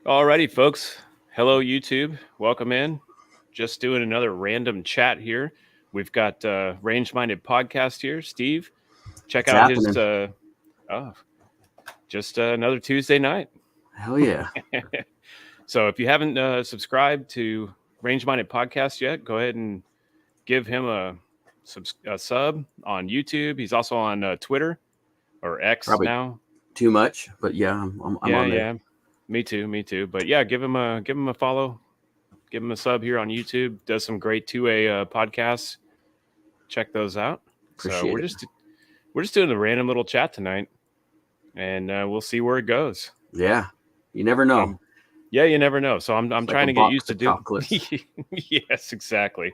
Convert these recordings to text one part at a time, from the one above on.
Alrighty, folks. Hello, YouTube. Welcome in. Just doing another random chat here. We've got Range Minded Podcast here. Steve, check It's out his. happening. Oh, just another Tuesday night. Hell yeah. So if you haven't subscribed to Range Minded Podcast yet, go ahead and give him a sub on YouTube. He's also on Twitter or X Probably now. too much, but yeah, I'm Yeah, on there. yeah. Me too. Me too. But yeah, give him a follow. Give him a sub here on YouTube. Does some great 2A podcasts. Check those out. So Appreciate it. we're just doing a random little chat tonight, and we'll see where it goes. Yeah. You never know. Yeah, you never know. So I'm It's like trying a to get box used to of do. chocolates. Yes, exactly.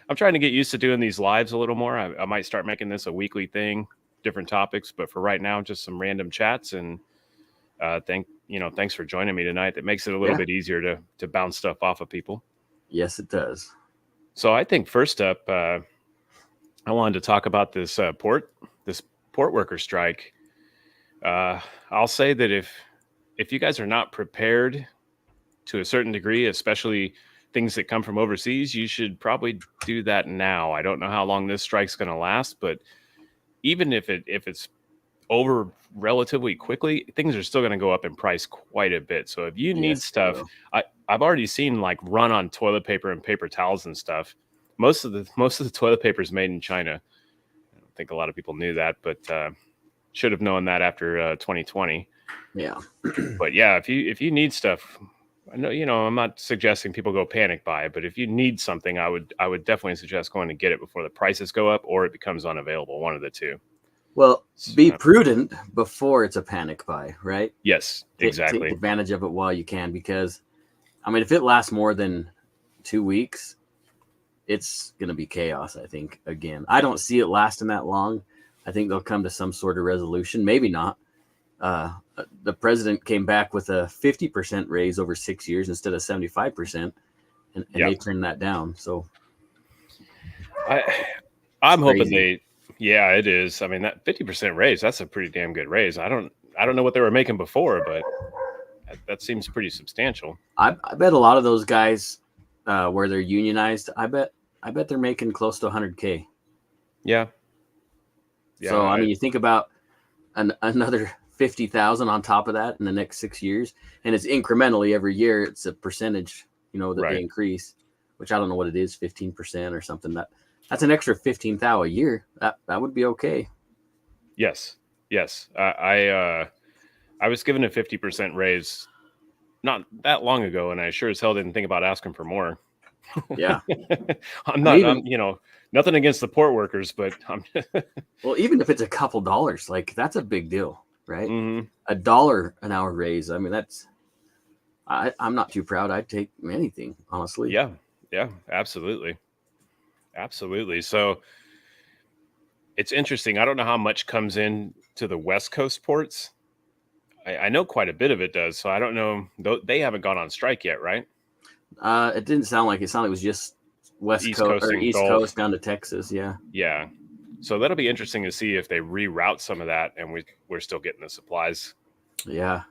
I'm trying to get used to doing these lives a little more. I might start making this a weekly thing, different topics, but for right now, just some random chats. And thanks for joining me tonight. That makes it a little Yeah. bit easier to bounce stuff off of people. Yes, it does. So I think first up, I wanted to talk about this port worker strike. I'll say that if you guys are not prepared to a certain degree, especially things that come from overseas, you should probably do that now. I don't know how long this strike's going to last, but even if it's over relatively quickly, things are still going to go up in price quite a bit. So if you need Yes, they stuff, will. I've already seen like run on toilet paper and paper towels and stuff. Most of the toilet paper is made in China. I don't think a lot of people knew that, but should have known that after 2020. Yeah. But yeah, if you need stuff, I know I'm not suggesting people go panic buy, but if you need something, I would definitely suggest going to get it before the prices go up or it becomes unavailable. One of the two. Well, be So, prudent before it's a panic buy, right? yes, Take exactly. advantage of it while you can because, I mean, if it lasts more than 2 weeks, it's going to be chaos, I think, again. I don't see it lasting that long. I think they'll come to some sort of resolution. Maybe not. Uh, the president came back with a 50% raise over 6 years instead of 75%, and Yeah, they turned that down. So I it's I'm hoping crazy. they. Yeah, it is. I mean, that 50% raise, that's a pretty damn good raise. I don't know what they were making before, but that seems pretty substantial. I bet a lot of those guys, where they're unionized, I bet they're making close to 100K. Yeah, yeah, So I mean, you think about another 50,000 on top of that in the next 6 years, and it's incrementally every year. It's a percentage, that they right. increase, which I don't know what it is, 15% or something. That's an extra 15,000 a year. That would be okay. Yes, yes. I was given a 50% raise not that long ago, and I sure as hell didn't think about asking for more. Yeah, I'm and not. even I'm nothing against the port workers, but I'm. well, even if it's a couple dollars, like that's a big deal, right? Mhm. $1 an hour raise. I mean, I'm not too proud. I'd take anything, honestly. Yeah, yeah, absolutely, absolutely. So it's interesting. I don't know how much comes in to the West Coast ports. I know quite a bit of it does. So I don't know. They haven't gone on strike yet, right? It didn't sound like it. Sounded like it was just West East Coast Coast or and East Gulf. Coast down to Texas. Yeah, Yeah. So that'll be interesting to see if they reroute some of that, and we're still getting the supplies. yeah.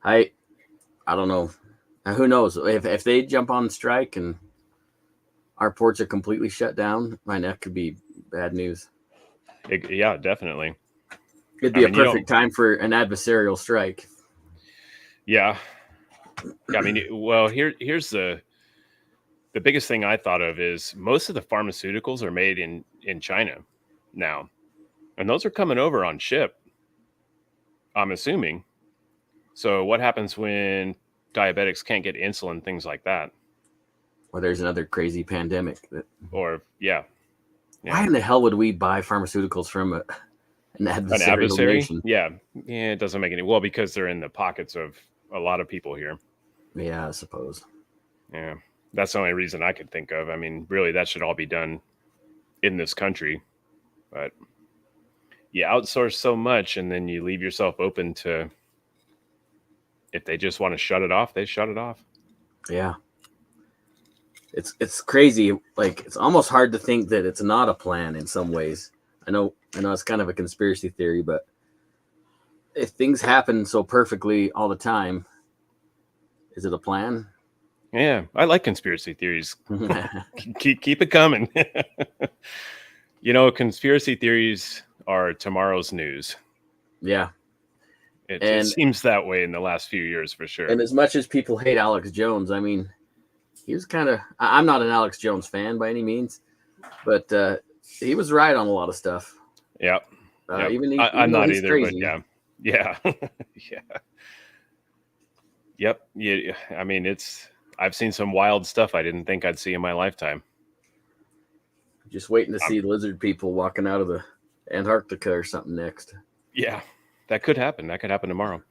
I I don't know. Who knows if they jump on strike and our ports are completely shut down? Man, that could be bad news. Yeah, definitely. It'd I be a mean, you don't. perfect time for an adversarial strike. Yeah. I mean, well, here's the biggest thing I thought of is most of the pharmaceuticals are made in China now, and those are coming over on ship. I'm assuming. So what happens when diabetics can't get insulin, things like that, Or there's another crazy pandemic. or yeah, Why yeah, in the hell would we buy pharmaceuticals from an an adversarial adversary, nation? yeah, yeah, it doesn't make any well because they're in the pockets of a lot of people here. Yeah, I suppose. Yeah, that's the only reason I could think of. I mean, really, that should all be done in this country, but you outsource so much, and then you leave yourself open to if they just want to shut it off, they shut it off. Yeah, it's crazy. Like it's almost hard to think that it's not a plan in some ways. I know it's kind of a conspiracy theory, but if things happen so perfectly all the time, Is it a plan? Yeah, I like conspiracy theories. Keep it coming. Conspiracy theories are tomorrow's news. Yeah. It seems that way in the last few years for sure. And as much as people hate Alex Jones, I mean, he was kind of, I'm not an Alex Jones fan by any means, but he was right on a lot of stuff. Yeah. Even I'm though not he's either, crazy. but yeah. Yeah. Yep. Yeah. I mean, I've seen some wild stuff I didn't think I'd see in my lifetime. Just waiting to see lizard people walking out of the Antarctica or something next. Yeah, that could happen. That could happen tomorrow.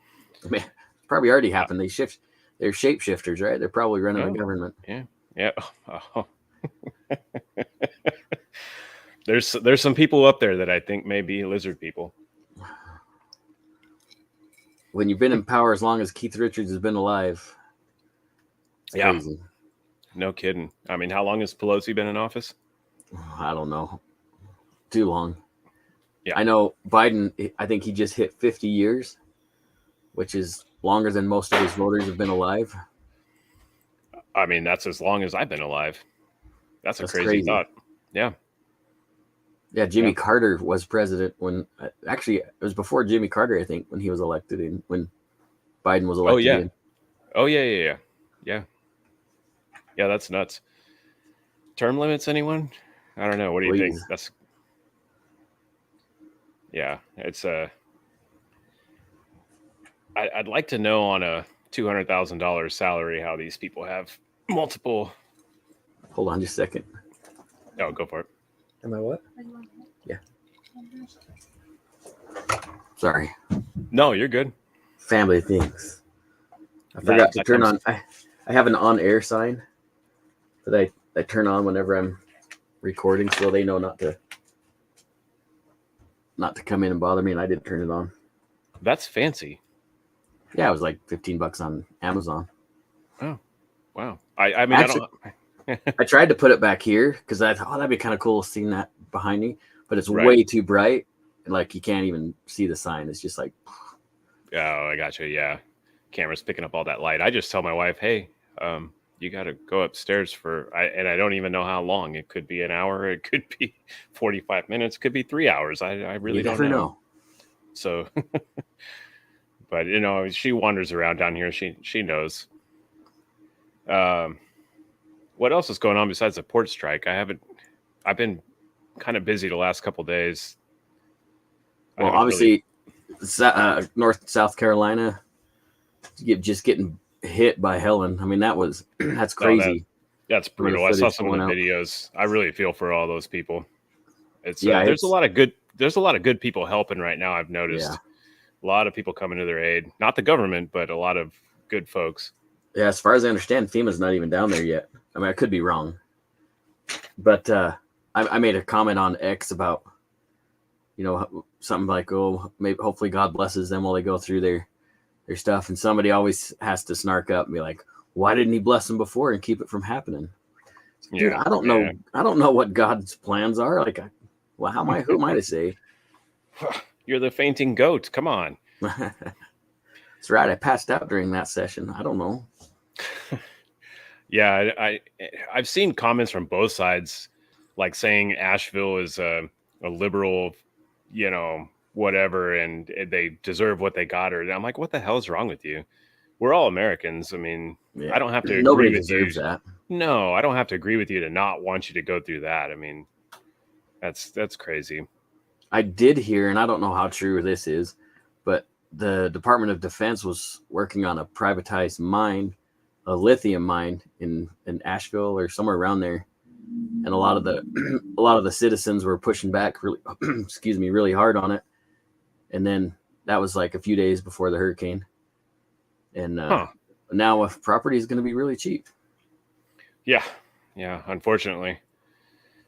I mean, it's probably already happened. They're shapeshifters, right? They're probably running the government. Yeah. Oh. There's some people up there that I think may be lizard people. When you've been in power as long as Keith Richards has been alive, it's crazy. No kidding. I mean, how long has Pelosi been in office? I don't know. Too long. Yeah. I know Biden, I think he just hit 50 years, which is longer than most of his voters have been alive. I mean, that's as long as I've been alive. That's crazy thought. Yeah. Yeah, Jimmy Carter was president when, actually, it was before Jimmy Carter, I think, when he was elected and when Biden was elected. Oh, yeah. Yeah, that's nuts. Term limits, anyone? I don't know. What do you think? It's I'd like to know on a $200,000 salary how these people have multiple. Hold on just a second. Oh, go for it. Am I what? Yeah. Sorry. No, you're good. Family things. I forgot to turn on. I have an on-air sign that I turn on whenever I'm recording, so they know not to come in and bother me, and I didn't turn it on. That's fancy. Yeah, it was like $15 on Amazon. Oh, wow. I mean, actually, I tried to put it back here because I thought, that'd be kind of cool seeing that behind me, but it's way too bright, and like you can't even see the sign. It's just like. Oh, I got you. Yeah, camera's picking up all that light. I just tell my wife, hey, you got to go upstairs and I don't even know how long. It could be an hour. It could be 45 minutes. It could be 3 hours. I really don't know. So, but she wanders around down here. She knows. What else is going on besides the port strike? I've been kind of busy the last couple of days. Well, obviously, North South Carolina, just getting hit by Helen. I mean, that's crazy. That's brutal. I saw some of the videos. I really feel for all those people. There's a lot of good people helping right now. I've noticed a lot of people coming to their aid. Not the government, but a lot of good folks. Yeah, as far as I understand, FEMA's not even down there yet. I mean, I could be wrong, but I made a comment on X about something like, oh, maybe hopefully God blesses them while they go through their stuff, and somebody always has to snark up and be like, why didn't he bless them before and keep it from happening? Dude, I don't know. I don't know what God's plans are. Like, who am I to say? You're the fainting goat. Come on. That's right. I passed out during that session. I don't know. Yeah, I've seen comments from both sides, like saying Asheville is a liberal, whatever, and they deserve what they got. Or I'm like, what the hell is wrong with you? We're all Americans. I mean, I don't have to Nobody agree with deserves you. That. No, I don't have to agree with you to not want you to go through that. I mean, that's crazy. I did hear, and I don't know how true this is, but the Department of Defense was working on a privatized mine, a lithium mine in Asheville or somewhere around there. And a lot of the citizens were pushing back really hard on it. And then that was like a few days before the hurricane. And now property is going to be really cheap. Yeah, unfortunately.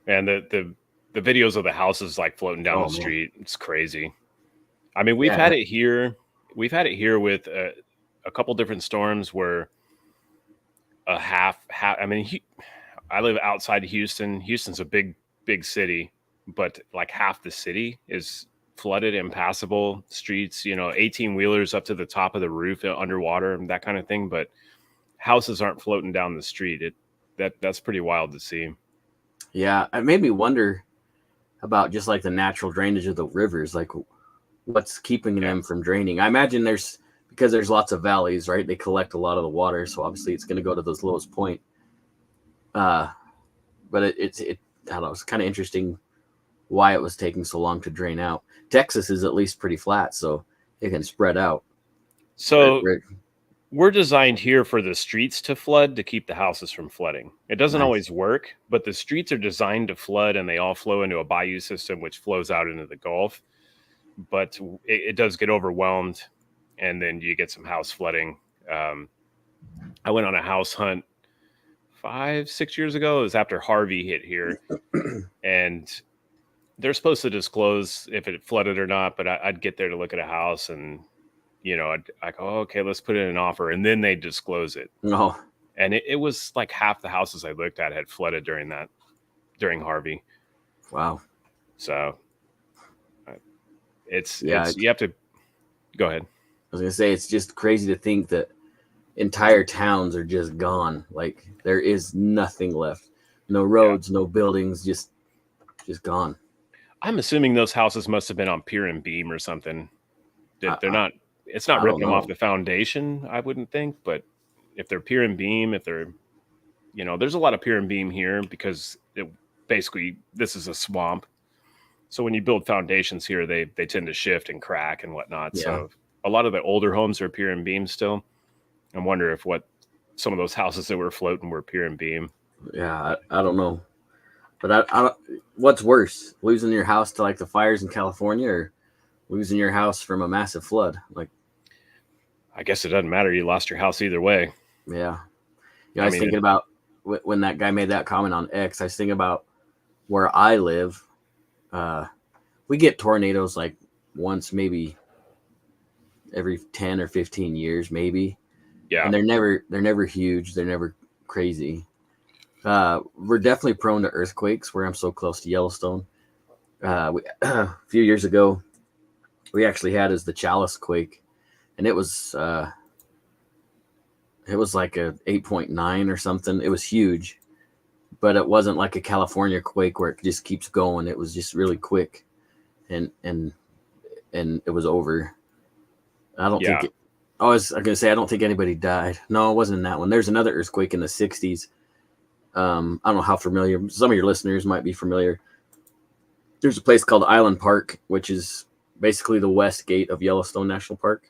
And the videos of the houses like floating down the street, it's crazy. I mean, we've had it here. We've had it here with a couple different storms where a half. I mean, I live outside Houston. Houston's a big city, but like half the city is flooded, impassable streets. 18-wheelers up to the top of the roof underwater and that kind of thing. But houses aren't floating down the street. That's pretty wild to see. Yeah, it made me wonder about just like the natural drainage of the rivers, like what's keeping Yeah. them from draining. I imagine because there's lots of valleys, right? They collect a lot of the water, so obviously it's going to go to those lowest point. But I don't know, it's kind of interesting why it was taking so long to drain out. Texas is at least pretty flat, so it can spread out. So Right. we're designed here for the streets to flood to keep the houses from flooding. It doesn't Nice. always work, but the streets are designed to flood, and they all flow into a bayou system, which flows out into the Gulf. But it does get overwhelmed, and then you get some house flooding. I went on a house hunt 5-6 years ago. It was after Harvey hit here, and they're supposed to disclose if it flooded or not. But I'd get there to look at a house, and I'd go, okay, let's put in an offer, and then they disclose it. No. And it was like half the houses I looked at had flooded during Harvey. Wow. So it's you have to go ahead. I was gonna say, it's just crazy to think that entire towns are just gone. Like there is nothing left. No roads, no buildings, just gone. I'm assuming those houses must have been on pier and beam or something. They're not. It's not I ripping don't them off know. the foundation, I wouldn't think. But if they're pier and beam, if they're, there's a lot of pier and beam here because basically this is a swamp. So when you build foundations here, they tend to shift and crack and whatnot. Yeah. So a lot of the older homes are pier and beam still. I wonder if some of those houses that were floating were pier and beam. Yeah, I don't know. But what's worse, losing your house to like the fires in California, or losing your house from a massive flood? Like, I guess it doesn't matter. You lost your house either way. yeah. I was thinking about when that guy made that comment on X. I was thinking about where I live. We get tornadoes like once, maybe every 10 or 15 years, maybe. Yeah. And they're never huge. They're never crazy. We're definitely prone to earthquakes where I'm so close to Yellowstone. A few years ago, we actually had the Chalice quake, and it was like a 8.9 or something. It was huge, but it wasn't like a California quake where it just keeps going. It was just really quick, and it was over. I don't think. I was gonna say I don't think anybody died. No, it wasn't in that one. There's another earthquake in the 60s. I don't know how familiar some of your listeners might be familiar. There's a place called Island Park, which is basically the west gate of Yellowstone National Park.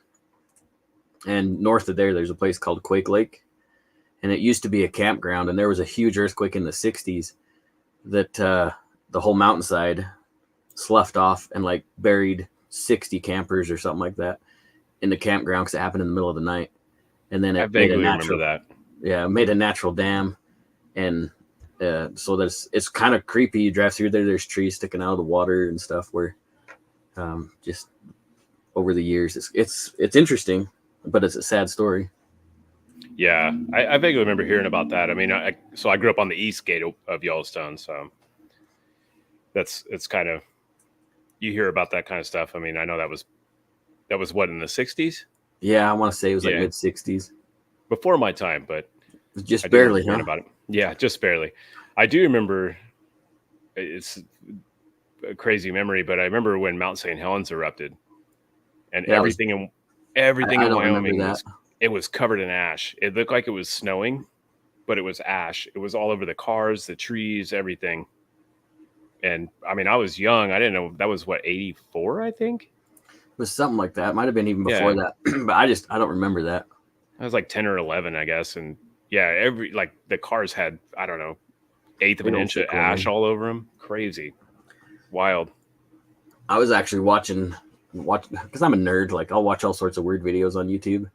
And north of there's a place called Quake Lake. And it used to be a campground, and there was a huge earthquake in the 60s that the whole mountainside sloughed off and like buried 60 campers or something like that in the campground because it happened in the middle of the night. And then it made a natural, remember that. Yeah, it made a natural dam. And so it's kind of creepy. You drive through there's trees sticking out of the water and stuff where just over the years, it's interesting, but it's a sad story. Yeah, I vaguely remember hearing about that. I mean, I grew up on the east gate of Yellowstone, so it's kind of, you hear about that kind of stuff. I mean, I know that was what, in the 60s? Yeah, I want to say it was like mid 60s. Before my time, but just barely hearing about it. Yeah, just barely. I do remember, it's a crazy memory, but I remember when Mount St. Helens erupted, and everything in Wyoming was covered in ash. It looked like it was snowing, but it was ash. It was all over the cars, the trees, everything. And I mean, I was young. I didn't know that was 84, I think. It was something like that. Might have been even before that, but I don't remember that. I was like 10 or 11, I guess. And yeah, the cars had, I don't know, eighth of an inch of ash all over them. Crazy. Wild. I was actually watching because I'm a nerd. Like I'll watch all sorts of weird videos on YouTube.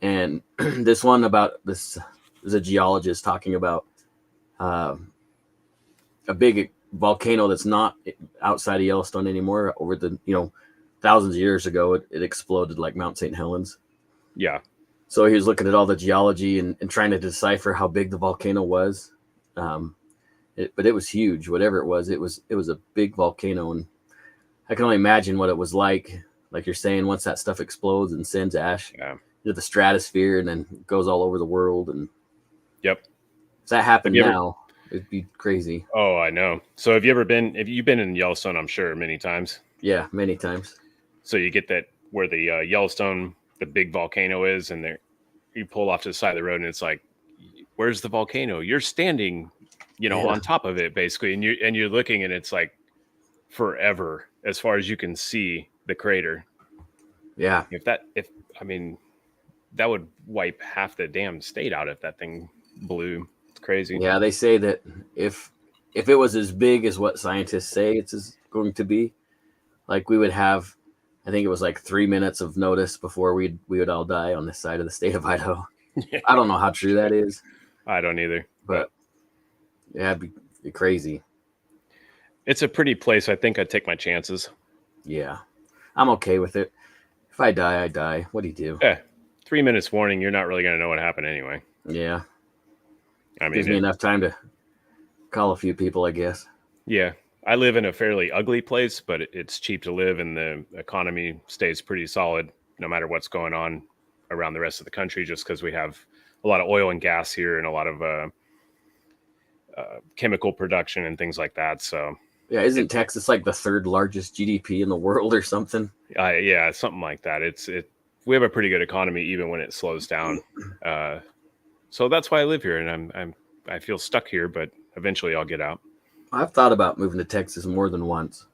And this one about this is a geologist talking about a big volcano that's not outside of Yellowstone anymore. Over the, thousands of years ago, it exploded like Mount St. Helens. Yeah. So he was looking at all the geology and trying to decipher how big the volcano was. But it was huge. Whatever it was a big volcano. And I can only imagine what it was like you're saying, once that stuff explodes and sends ash. Yeah. into the stratosphere and then goes all over the world. And Yep. if that happened Have you ever- now, it'd be crazy. Oh, I know. So have you've been in Yellowstone? I'm sure many times. Yeah, many times. So you get that where the Yellowstone, the big volcano is, and there you pull off to the side of the road, and it's like, where's the volcano? You're standing, Yeah. on top of it basically, and you're looking, and it's like forever as far as you can see the crater. Yeah. I mean, that would wipe half the damn state out if that thing blew. It's crazy. Yeah, they say that if it was as big as what scientists say it's going to be, like we would have, I think it was like 3 minutes of notice before we would all die on this side of the state of Idaho. Yeah. I don't know how true that is, I don't either. but yeah, it'd be crazy. It's a pretty place. I think I'd take my chances. Yeah, I'm okay with it. If I die, I die. What do you do? Yeah. 3 minutes warning. You're not really going to know what happened anyway. Yeah, I mean, gives me enough time to call a few people, I guess. yeah. I live in a fairly ugly place, but it's cheap to live, and the economy stays pretty solid no matter what's going on around the rest of the country, just because we have a lot of oil and gas here and a lot of chemical production and things like that. So, Yeah, isn't Texas like the third largest GDP in the world or something? yeah, something like that. We have a pretty good economy even when it slows down. So that's why I live here, and I feel stuck here, but eventually I'll get out. I've thought about moving to Texas more than once.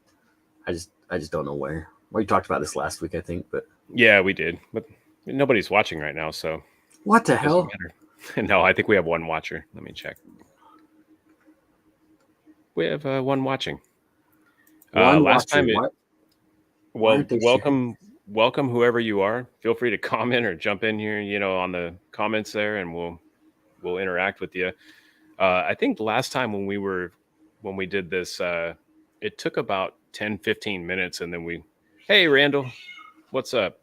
I just don't know where. We talked about this last week, I think, but Yeah, we did, but nobody's watching right now, so what the it doesn't hell? matter. No, I think we have one watcher. Let me check. We have one watching. One Last watcher. time, What? well, aren't they welcome whoever you are. Feel free to comment or jump in here, on the comments there, and we'll interact with you. I think the last time when we did this, it took about 10-15 minutes, and then hey Randall, what's up?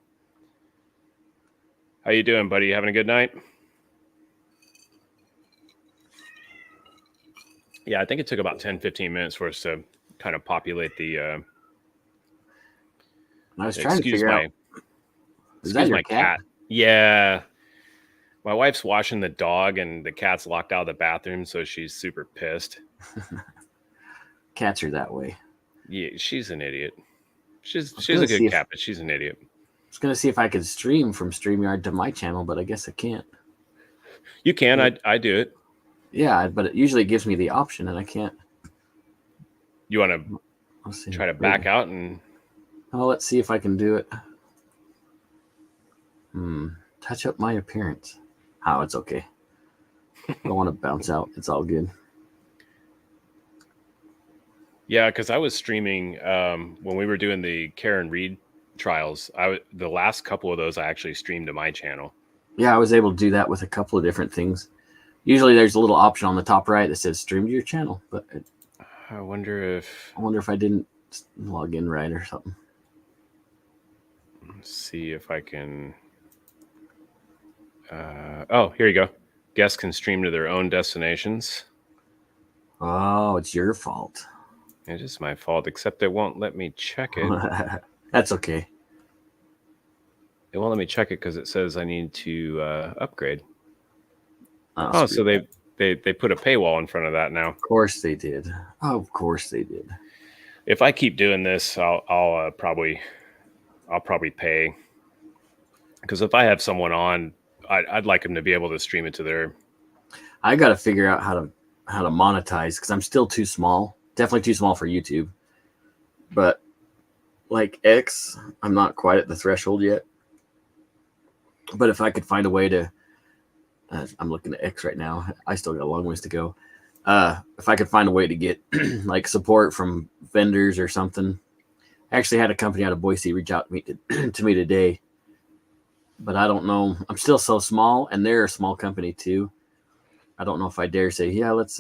How you doing, buddy? Having a good night? Yeah, I think it took about 10-15 minutes for us to kind of populate the I was trying to figure out. Is that excuse your my cat? Yeah. My wife's washing the dog, and the cat's locked out of the bathroom, so she's super pissed. Cats are that way. Yeah, she's an idiot. She's gonna a see good if- cat, but she's an idiot. I was gonna see if I could stream from StreamYard to my channel, but I guess I can't. You can. I do it. Yeah, but it usually gives me the option, and I can't. You want to Let's see. try to back out and Oh, let's see if I can do it. Touch up my appearance. Oh, it's okay. I don't want to bounce out. It's all good. yeah, because I was streaming when we were doing the Karen Reed trials. The last couple of those I actually streamed to my channel. Yeah, I was able to do that with a couple of different things. Usually there's a little option on the top right that says stream to your channel, but I wonder if I didn't log in right or something. let's see if I can. Oh, here you go. Guests can stream to their own destinations. Oh, it's your fault. It is my fault, except it won't let me check it. That's okay. It won't let me check it because it says I need to upgrade. Oh, So they put a paywall in front of that now. of course they did. Oh, of course they did. If I keep doing this, I'll probably pay, because if I have someone on, I'd like them to be able to stream it to their. I got to figure out how to monetize because I'm still too small. Definitely too small for YouTube. But like X, I'm not quite at the threshold yet. But if I could find a way to, I'm looking at X right now. I still got a long ways to go. If I could find a way to get like support from vendors or something. I actually had a company out of Boise reach out to me today. But I don't know. I'm still so small, and they're a small company too. I don't know if I dare say, yeah, let's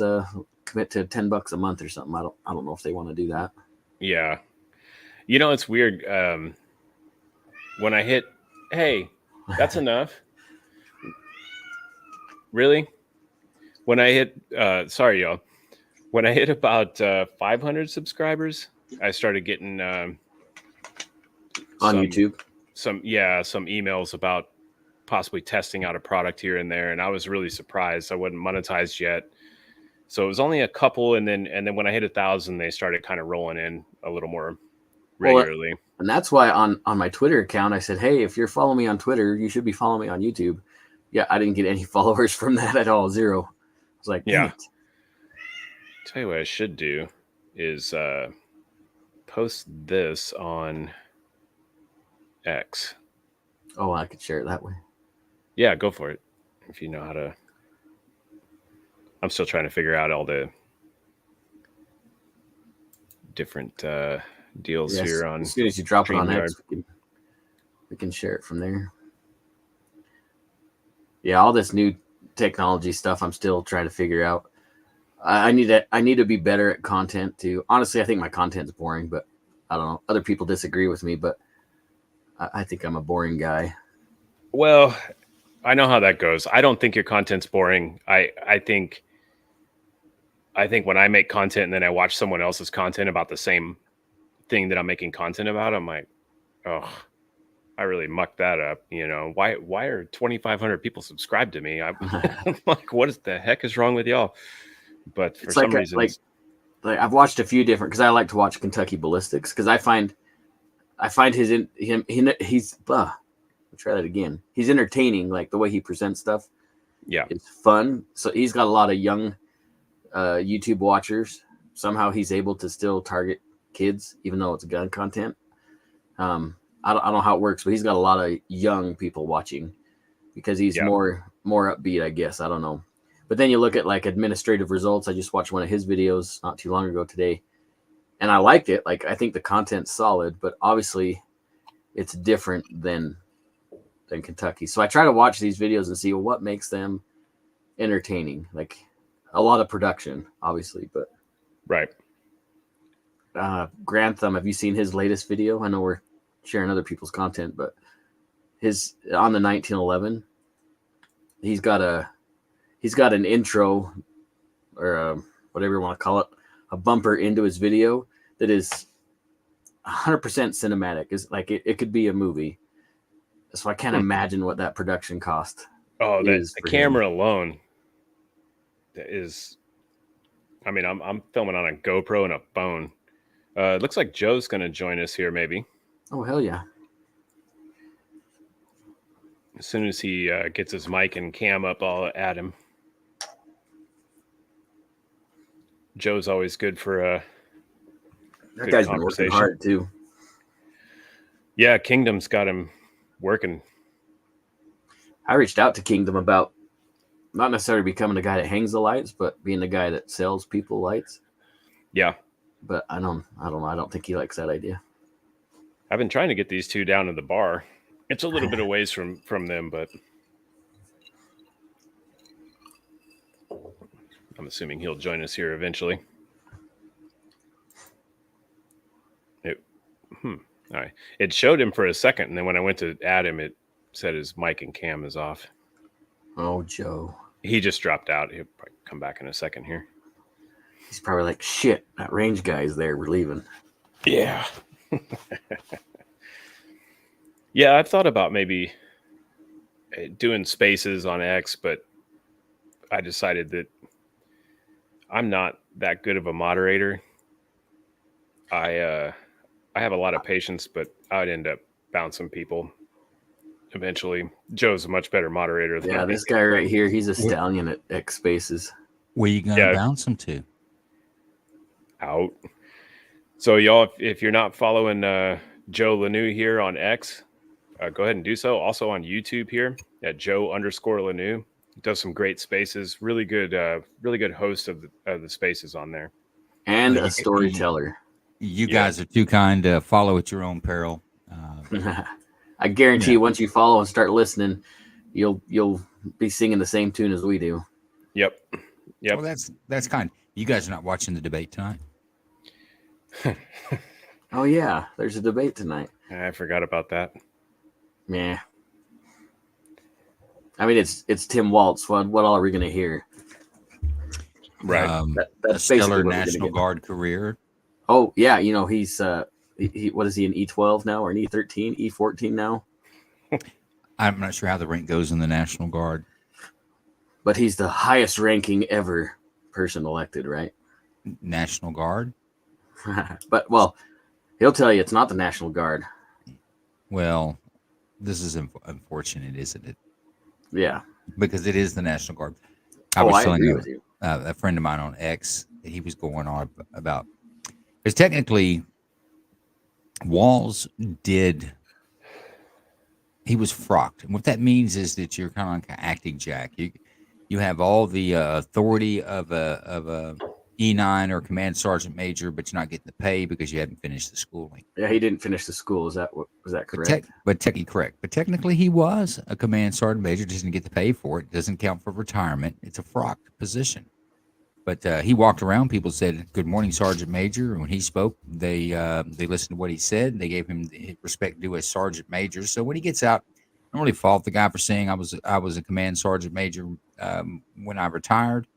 commit to $10 a month or something. I don't know if they want to do that. Yeah, it's weird. When I hit, hey, that's enough. Really? When I hit, sorry y'all. When I hit about 500 subscribers, I started getting On YouTube. some emails about possibly testing out a product here and there, and I was really surprised. I wasn't monetized yet, so it was only a couple, and then when I hit 1,000, they started kind of rolling in a little more regularly. And that's why on my Twitter account, I said, hey, if you're following me on Twitter, you should be following me on YouTube. Yeah, I didn't get any followers from that at all. 0. I was like, yeah. Tell you what I should do is post this on X. Oh, I could share it that way. Yeah, go for it. If you know how to. I'm still trying to figure out all the different deals here on. As soon as you drop it on StreamYard. X, we can share it from there. Yeah, all this new technology stuff, I'm still trying to figure out. I need to be better at content too. Honestly, I think my content's boring, but I don't know. Other people disagree with me, but I think I'm a boring guy. Well, I know how that goes. I don't think your content's boring. I think when I make content and then I watch someone else's content about the same thing that I'm making content about, I'm like, oh, I really mucked that up. You know, why are 2,500 people subscribed to me? I'm like, what is the heck is wrong with y'all? But for some reason, like I've watched a few different, because I like to watch Kentucky Ballistics, because I find he's I'll try that again. He's entertaining, like the way he presents stuff. Yeah, it's fun. So he's got a lot of young YouTube watchers. Somehow he's able to still target kids, even though it's gun content. I don't know how it works, but he's got a lot of young people watching because he's more upbeat, I guess. I don't know. But then you look at like administrative results. I just watched one of his videos not too long ago today, and I liked it. Like, I think the content's solid, but obviously it's different than Kentucky. So I try to watch these videos and see what makes them entertaining. Like, a lot of production, obviously, but right. Grantham, have you seen his latest video? I know we're sharing other people's content, but his on the 1911, he's got an intro, or whatever you want to call it, a bumper into his video that is 100% cinematic. Is like it could be a movie. So I can't imagine what that production cost. Oh, the camera alone is. I mean, I'm filming on a GoPro and a phone. It looks like Joe's going to join us here, maybe. Oh, hell yeah. As soon as he gets his mic and cam up, I'll add him. Joe's always good for a that guy's been working hard, too. Yeah, Kingdom's got him working. I reached out to Kingdom about not necessarily becoming the guy that hangs the lights, but being the guy that sells people lights. Yeah. But I don't know. I don't think he likes that idea. I've been trying to get these two down to the bar. It's a little bit of ways from them, but I'm assuming he'll join us here eventually. All right. It showed him for a second, and then when I went to add him, it said his mic and cam is off. Oh, Joe. He just dropped out. He'll probably come back in a second here. He's probably like, shit, that range guy's there. We're leaving. Yeah. Yeah, I've thought about maybe doing spaces on X, but I decided that I'm not that good of a moderator. I have a lot of patience, but I'd end up bouncing people eventually. Joe's a much better moderator than me. This guy right here, he's a stallion at X Spaces. Where you going to bounce him to? Out. So y'all, if you're not following Joe Lanou here on X, go ahead and do so. Also on YouTube here at Joe_Lanou. He does some great spaces. Really good host of the spaces on there. And a storyteller. You guys are too kind to follow at your own peril. I guarantee once you follow and start listening, you'll be singing the same tune as we do. Yep. Well, that's kind. You guys are not watching the debate tonight? Oh yeah, there's a debate tonight. I forgot about that. Yeah. I mean, it's Tim Waltz. What all are we going to hear? Right. That's a stellar National Guard career. Oh yeah, he's he what is he, an E12 now or an E13, E14 now? I'm not sure how the rank goes in the National Guard. But he's the highest ranking ever person elected, right? National Guard. But well, he'll tell you it's not the National Guard. Well, this is unfortunate, isn't it? Yeah. Because it is the National Guard. I telling agree with you. a friend of mine on X that he was going on about, because technically Walls he was frocked. And what that means is that you're kind of like an acting jack. You have all the authority of a E9 or command sergeant major, but you're not getting the pay because you haven't finished the schooling. Yeah, he didn't finish the school. Was that correct? Correct. But technically, he was a command sergeant major. Just didn't get the pay for it. Doesn't count for retirement. It's a frocked position. But he walked around. People said, "Good morning, Sergeant Major." And when he spoke, they listened to what he said. They gave him the respect due as Sergeant Major. So when he gets out, I don't really fault the guy for saying I was a command sergeant major when I retired.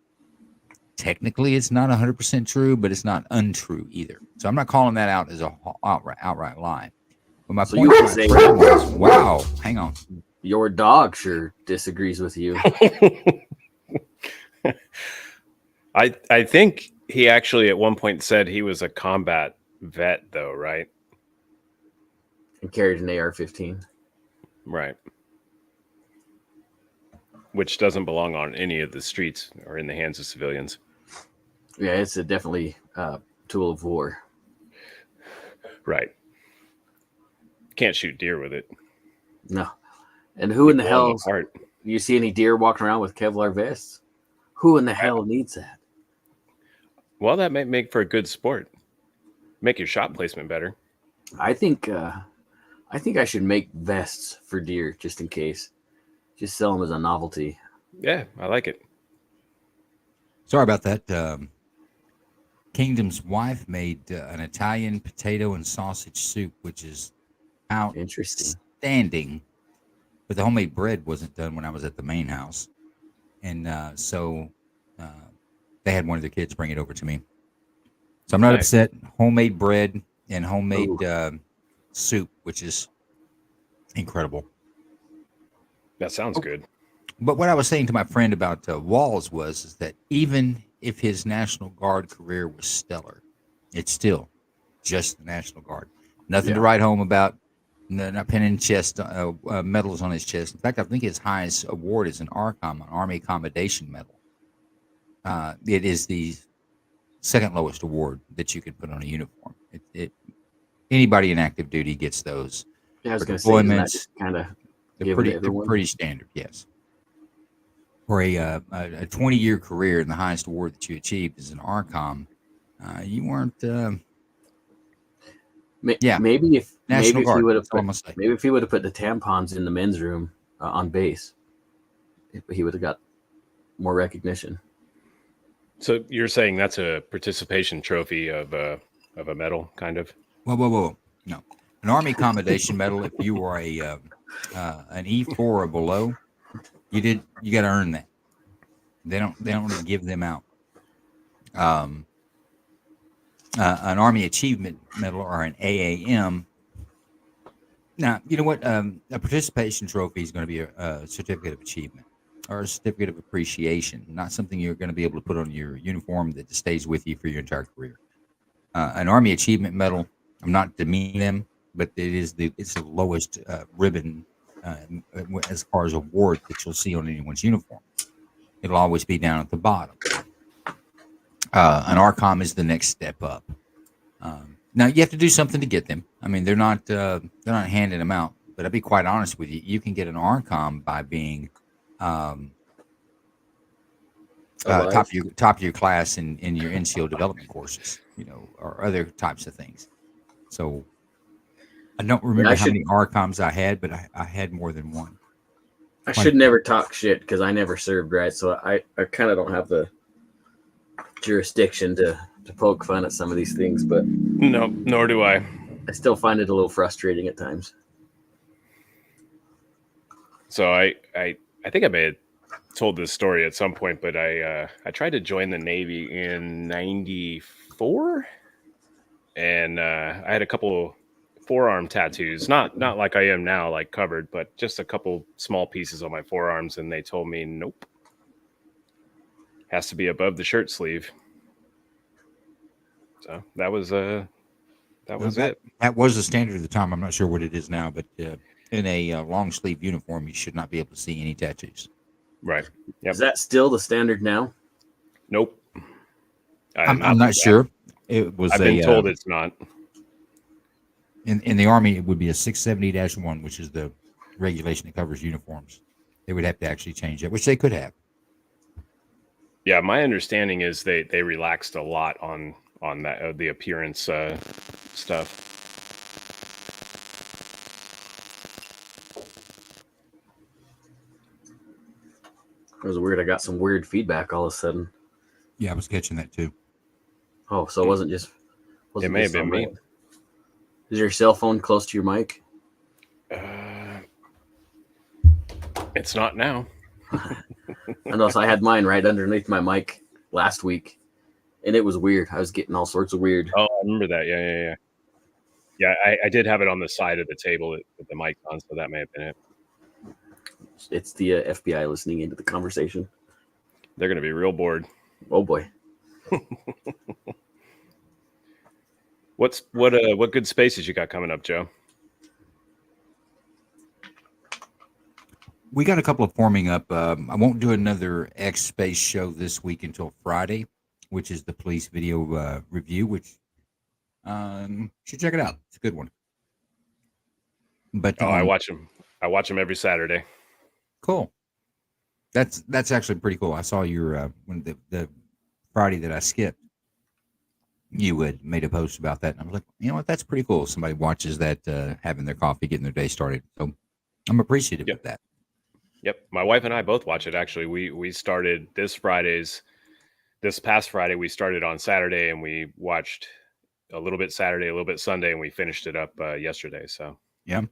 Technically, it's not 100% true, but it's not untrue either. So I'm not calling that out as a outright lie. But my point was, wow, hang on. Your dog sure disagrees with you. I think he actually at one point said he was a combat vet, though, right? And carried an AR-15. Right. Which doesn't belong on any of the streets or in the hands of civilians. Yeah, it's definitely a tool of war. Right. Can't shoot deer with it. No. And who in the hell? Do you see any deer walking around with Kevlar vests? Who in the hell needs that? Well, that might make for a good sport. Make your shot placement better. I think I should make vests for deer just in case. Just sell them as a novelty. Yeah, I like it. Sorry about that. Kingdom's wife made an Italian potato and sausage soup, which is outstanding. But the homemade bread wasn't done when I was at the main house. And so they had one of their kids bring it over to me. So I'm not upset. Homemade bread and homemade soup, which is incredible. That sounds good. But what I was saying to my friend about Walls is that even if his National Guard career was stellar, it's still just the National Guard. Nothing to write home about. Not pinning chest medals on his chest. In fact, I think his highest award is an ARCOM, an Army Commendation Medal. It is the second lowest award that you can put on a uniform. Anybody in active duty gets those. Yeah, I was going to say, kind of they're pretty standard. Yes. For a 20-year career, and the highest award that you achieved is an ARCOM, you weren't. Maybe if he would have put the tampons in the men's room on base, he would have got more recognition. So you're saying that's a participation trophy of a medal, kind of? Whoa! No, an Army Commendation Medal. If you were an E4 or below, you got to earn that. They don't really give them out. An Army Achievement Medal or an AAM. Now, you know what? A participation trophy is going to be a certificate of achievement or a certificate of appreciation, not something you're going to be able to put on your uniform that stays with you for your entire career. An Army Achievement Medal, I'm not demeaning them, but it's the lowest ribbon as far as award that you'll see on anyone's uniform. It'll always be down at the bottom. An ARCOM is the next step up. Now you have to do something to get them. I mean, they're not handing them out. But I'll be quite honest with you. You can get an ARCOM by being top of your class in your NCO development courses, or other types of things. So I don't remember how many ARCOMs I had, but I had more than one. I should never talk shit because I never served, right? So I kind of don't have the jurisdiction to poke fun at some of these things, but no, nor do I. I still find it a little frustrating at times. So I think I may have told this story at some point, but I tried to join the Navy in '94, and I had a couple forearm tattoos, not like I am now, like covered, but just a couple small pieces on my forearms, and they told me nope, has to be above the shirt sleeve. So that was it. That was the standard at the time. I'm not sure what it is now, but in a long sleeve uniform, you should not be able to see any tattoos. Right. Yep. Is that still the standard now? Nope. I'm not sure. It was. I've been told it's not. In the Army, it would be a 670-1, which is the regulation that covers uniforms. They would have to actually change that, which they could have. Yeah, my understanding is they relaxed a lot on that the appearance stuff. It was weird. I got some weird feedback all of a sudden. Yeah, I was catching that too. Oh, so it wasn't just. It may have been me. Is your cell phone close to your mic? It's not now. I know. So I had mine right underneath my mic last week, and it was weird. I was getting all sorts of weird. Oh, I remember that. Yeah. Yeah, I did have it on the side of the table with the mic on, so that may have been it. It's the FBI listening into the conversation. They're going to be real bored. Oh boy. What good spaces you got coming up, Joe? We got a couple of forming up. I won't do another X Space show this week until Friday, which is the police video review, which should check it out. It's a good one. But I watch them. I watch them every Saturday. Cool. That's actually pretty cool. I saw your when the Friday that I skipped, you had made a post about that, and I was like, you know what, that's pretty cool. Somebody watches that, having their coffee, getting their day started. So I'm appreciative of that. Yep, my wife and I both watch it. Actually, we started this past Friday. We started on Saturday, and we watched a little bit Saturday, a little bit Sunday, and we finished it up yesterday. So yeah.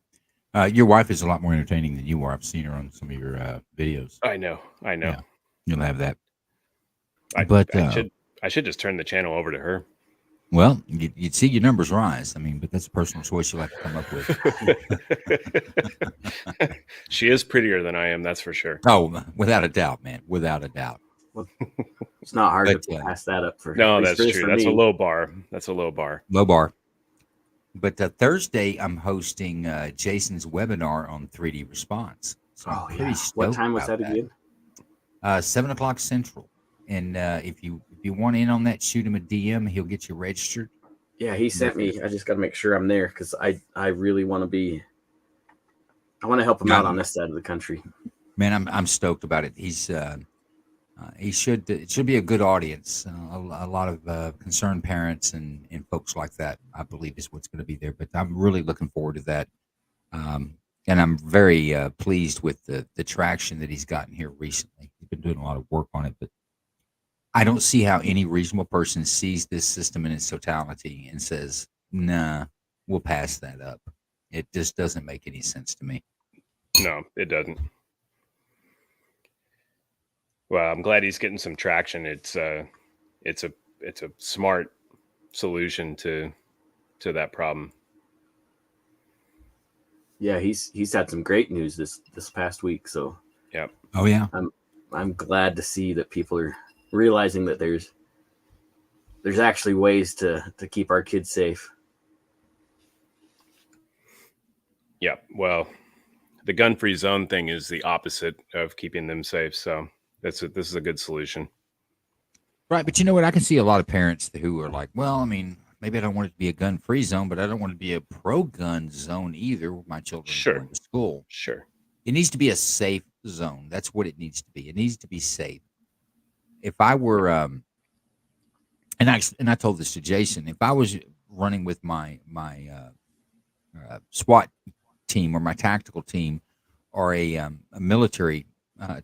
Your wife is a lot more entertaining than you are. I've seen her on some of your videos. I know. Yeah, you'll have that. I should just turn the channel over to her. Well, you'd see your numbers rise. I mean, but that's a personal choice you'll have to come up with. She is prettier than I am, that's for sure. Oh, without a doubt, man. Without a doubt. It's not hard to pass that up for. No, that's true. That's a low bar. Low bar. But Thursday, I'm hosting Jason's webinar on 3D response. So what time was that again? 7:00 Central. And if you want in on that, shoot him a DM. He'll get you registered. Yeah, he sent me. I just got to make sure I'm there because I really want to be. I want to help him out on this side of the country. Man, I'm stoked about it. It should be a good audience. A lot of concerned parents and folks like that, I believe, is what's going to be there. But I'm really looking forward to that. And I'm very pleased with the traction that he's gotten here recently. He's been doing a lot of work on it, but I don't see how any reasonable person sees this system in its totality and says, nah, we'll pass that up. It just doesn't make any sense to me. No, it doesn't. Well, I'm glad he's getting some traction. It's a smart solution to that problem. Yeah, he's had some great news this past week. So yeah. Oh yeah. I'm glad to see that people are realizing that there's actually ways to keep our kids safe. Yeah. Well, the gun-free zone thing is the opposite of keeping them safe. So this is a good solution. Right. But you know what? I can see a lot of parents who are like, well, I mean, maybe I don't want it to be a gun-free zone, but I don't want it to be a pro-gun zone either with my children going to school. Sure. It needs to be a safe zone. That's what it needs to be. It needs to be safe. If I were, and I told this to Jason, if I was running with my SWAT team or my tactical team or a military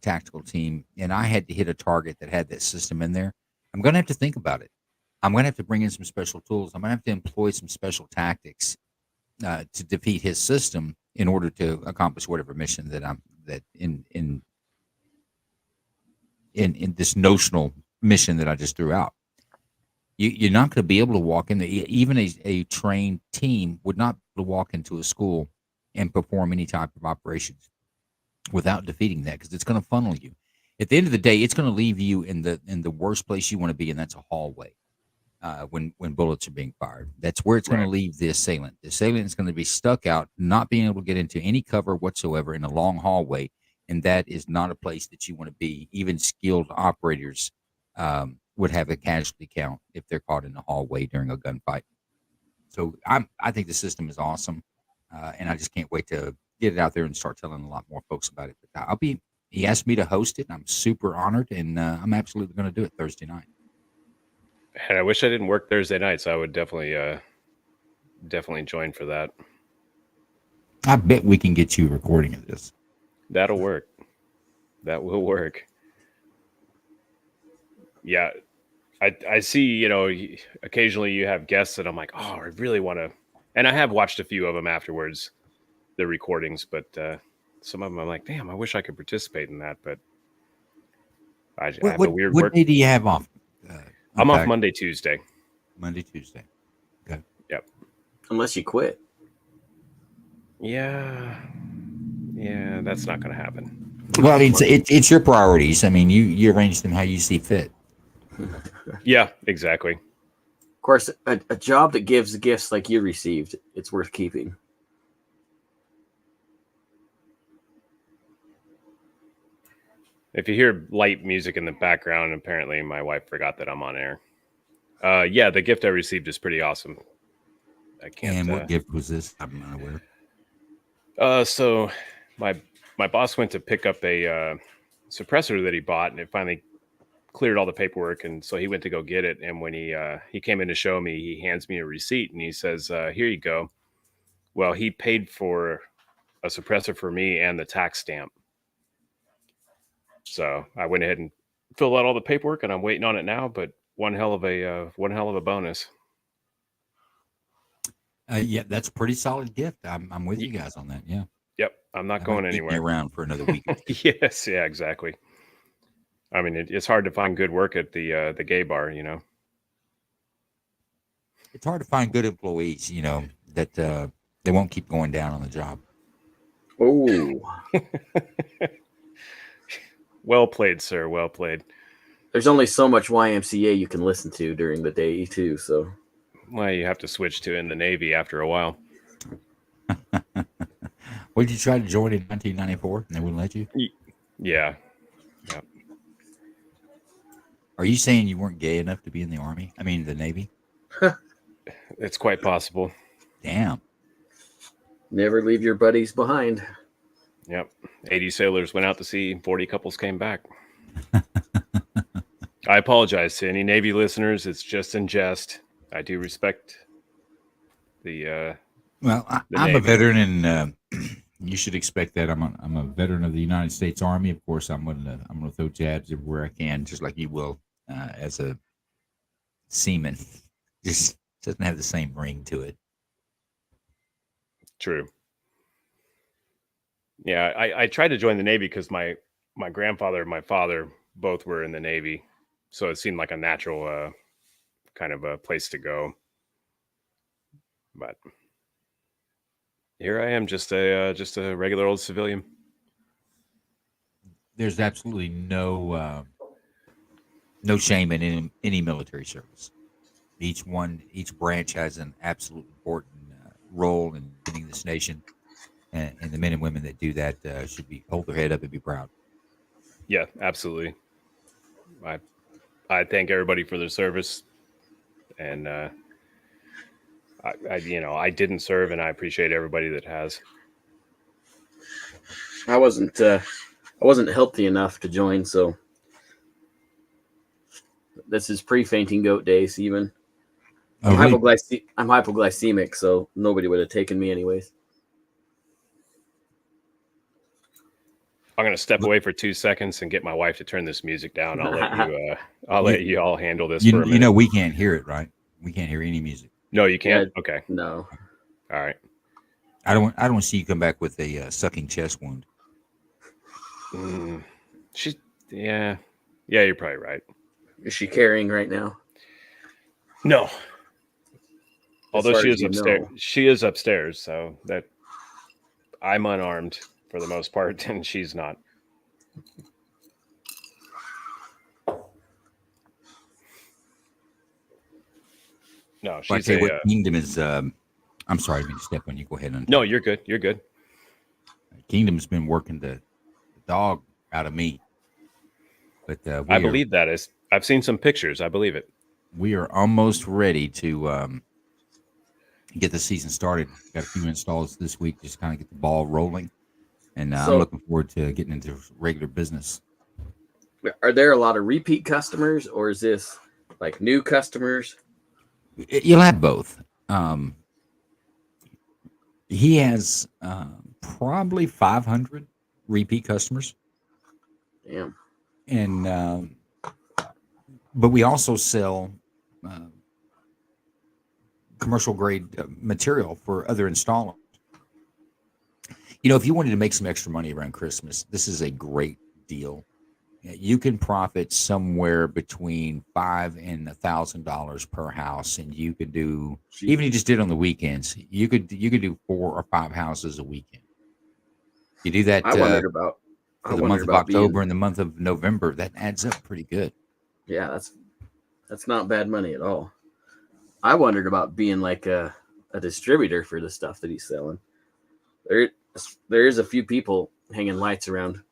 tactical team, and I had to hit a target that had that system in there, I'm going to have to think about it. I'm going to have to bring in some special tools. I'm going to have to employ some special tactics to defeat his system in order to accomplish whatever mission that in this notional mission that I just threw out. You're not going to be able to walk in there. Even a trained team would not to walk into a school and perform any type of operations without defeating that, because it's going to funnel you. At the end of the day, it's going to leave you in the worst place you want to be, and that's a hallway. When bullets are being fired, that's where it's going Right. to leave the assailant. The assailant is going to be stuck out, not being able to get into any cover whatsoever in a long hallway, and that is not a place that you want to be. Even skilled operators would have a casualty count if they're caught in a hallway during a gunfight. So I think the system is awesome, and I just can't wait to get it out there and start telling a lot more folks about it. But he asked me to host it, and I'm super honored, and I'm absolutely going to do it Thursday night. And I wish I didn't work Thursday night, so I would definitely join for that. I bet we can get you a recording of this. That'll work. That will work. Yeah. I see, occasionally you have guests that I'm like, oh, I really want to. And I have watched a few of them afterwards, the recordings, but some of them I'm like, damn, I wish I could participate in that. But I have a weird what work. day do you have off? I'm off Monday, Tuesday. Monday, Tuesday. Okay. Yep. Unless you quit. Yeah, that's not going to happen. Well, it's your priorities. I mean, you arrange them how you see fit. Yeah, exactly. Of course, a job that gives gifts like you received, it's worth keeping. If you hear light music in the background, apparently my wife forgot that I'm on air. Yeah, the gift I received is pretty awesome. I can't. And what gift was this? I'm not aware. So my boss went to pick up a suppressor that he bought, and it finally cleared all the paperwork, and so he went to go get it. And when he came in to show me, he hands me a receipt, and he says, "Here you go." Well, he paid for a suppressor for me and the tax stamp. So I went ahead and filled out all the paperwork, and I'm waiting on it now. But one hell of a bonus. Yeah, that's a pretty solid gift. I'm with you guys on that. Yeah. Yep, I'm not going Keep me anywhere. around for another week. Yes, yeah, exactly. I mean, it's hard to find good work at the gay bar, It's hard to find good employees, that they won't keep going down on the job. Oh, Well played, sir. Well played. there's only so much YMCA you can listen to during the day too. So, Well, you have to switch to in the Navy after a while. What did you try to join in 1994 and they wouldn't let you? Yeah. Are you saying you weren't gay enough to be in the Army? I mean, the Navy? It's quite possible. Damn. never leave your buddies behind. Yep. 80 sailors went out to sea, 40 couples came back. I apologize to any Navy listeners. It's just in jest. I do respect the Well, the I'm a Navy. veteran, and you should expect that. I'm a veteran of the United States Army. Of course, I'm gonna throw jabs everywhere I can, just like you will as a seaman. Just doesn't have the same ring to it. True. Yeah, I tried to join the Navy because my grandfather and my father both were in the Navy, so it seemed like a natural kind of a place to go. But here I am, just a regular old civilian. There's absolutely no shame in any military service. Each branch has an absolute important role in defending this nation, and the men and women that do that should hold their head up and be proud. Yeah, absolutely. I thank everybody for their service, and I didn't serve, and I appreciate everybody that has. I wasn't healthy enough to join, so this is pre-fainting goat days. Even Oh, I'm really? hypoglycemic, so nobody would have taken me anyways. I'm gonna step away for 2 seconds and get my wife to turn this music down. I'll let you. I'll let you all handle this for a minute. We can't hear it, right? We can't hear any music. No, you can't. Yeah. Okay. No, All right. I don't want to see you come back with a sucking chest wound. Yeah. You're probably right. is she carrying right now? No. Although far she as is you upstairs, know. she is upstairs, so that I'm unarmed for the most part, and she's not. No, But I she's tell you what, a. Kingdom is. I'm sorry, I didn't mean to step on you. Go ahead and No, you're good. You're good. Kingdom's been working the dog out of me, but I believe that is. I've seen some pictures. I believe it. we are almost ready to get the season started. Got a few installs this week, just kind of get the ball rolling, and I'm So, looking forward to getting into regular business. are there a lot of repeat customers, or is this like new customers? You'll have both. He has probably 500 repeat customers, Damn. and but we also sell uh, commercial grade material for other installers. You know, if you wanted to make some extra money around Christmas, this is a great deal. You can profit somewhere between $500 and $1,000 per house, and you could do even if you just did on the weekends. You could do 4 or 5 houses a weekend. You do that I wondered about. for I the wondered month of about October being. and the month of November. That adds up pretty good. Yeah, that's not bad money at all. I wondered about being like a distributor for the stuff that he's selling. There is a few people hanging lights around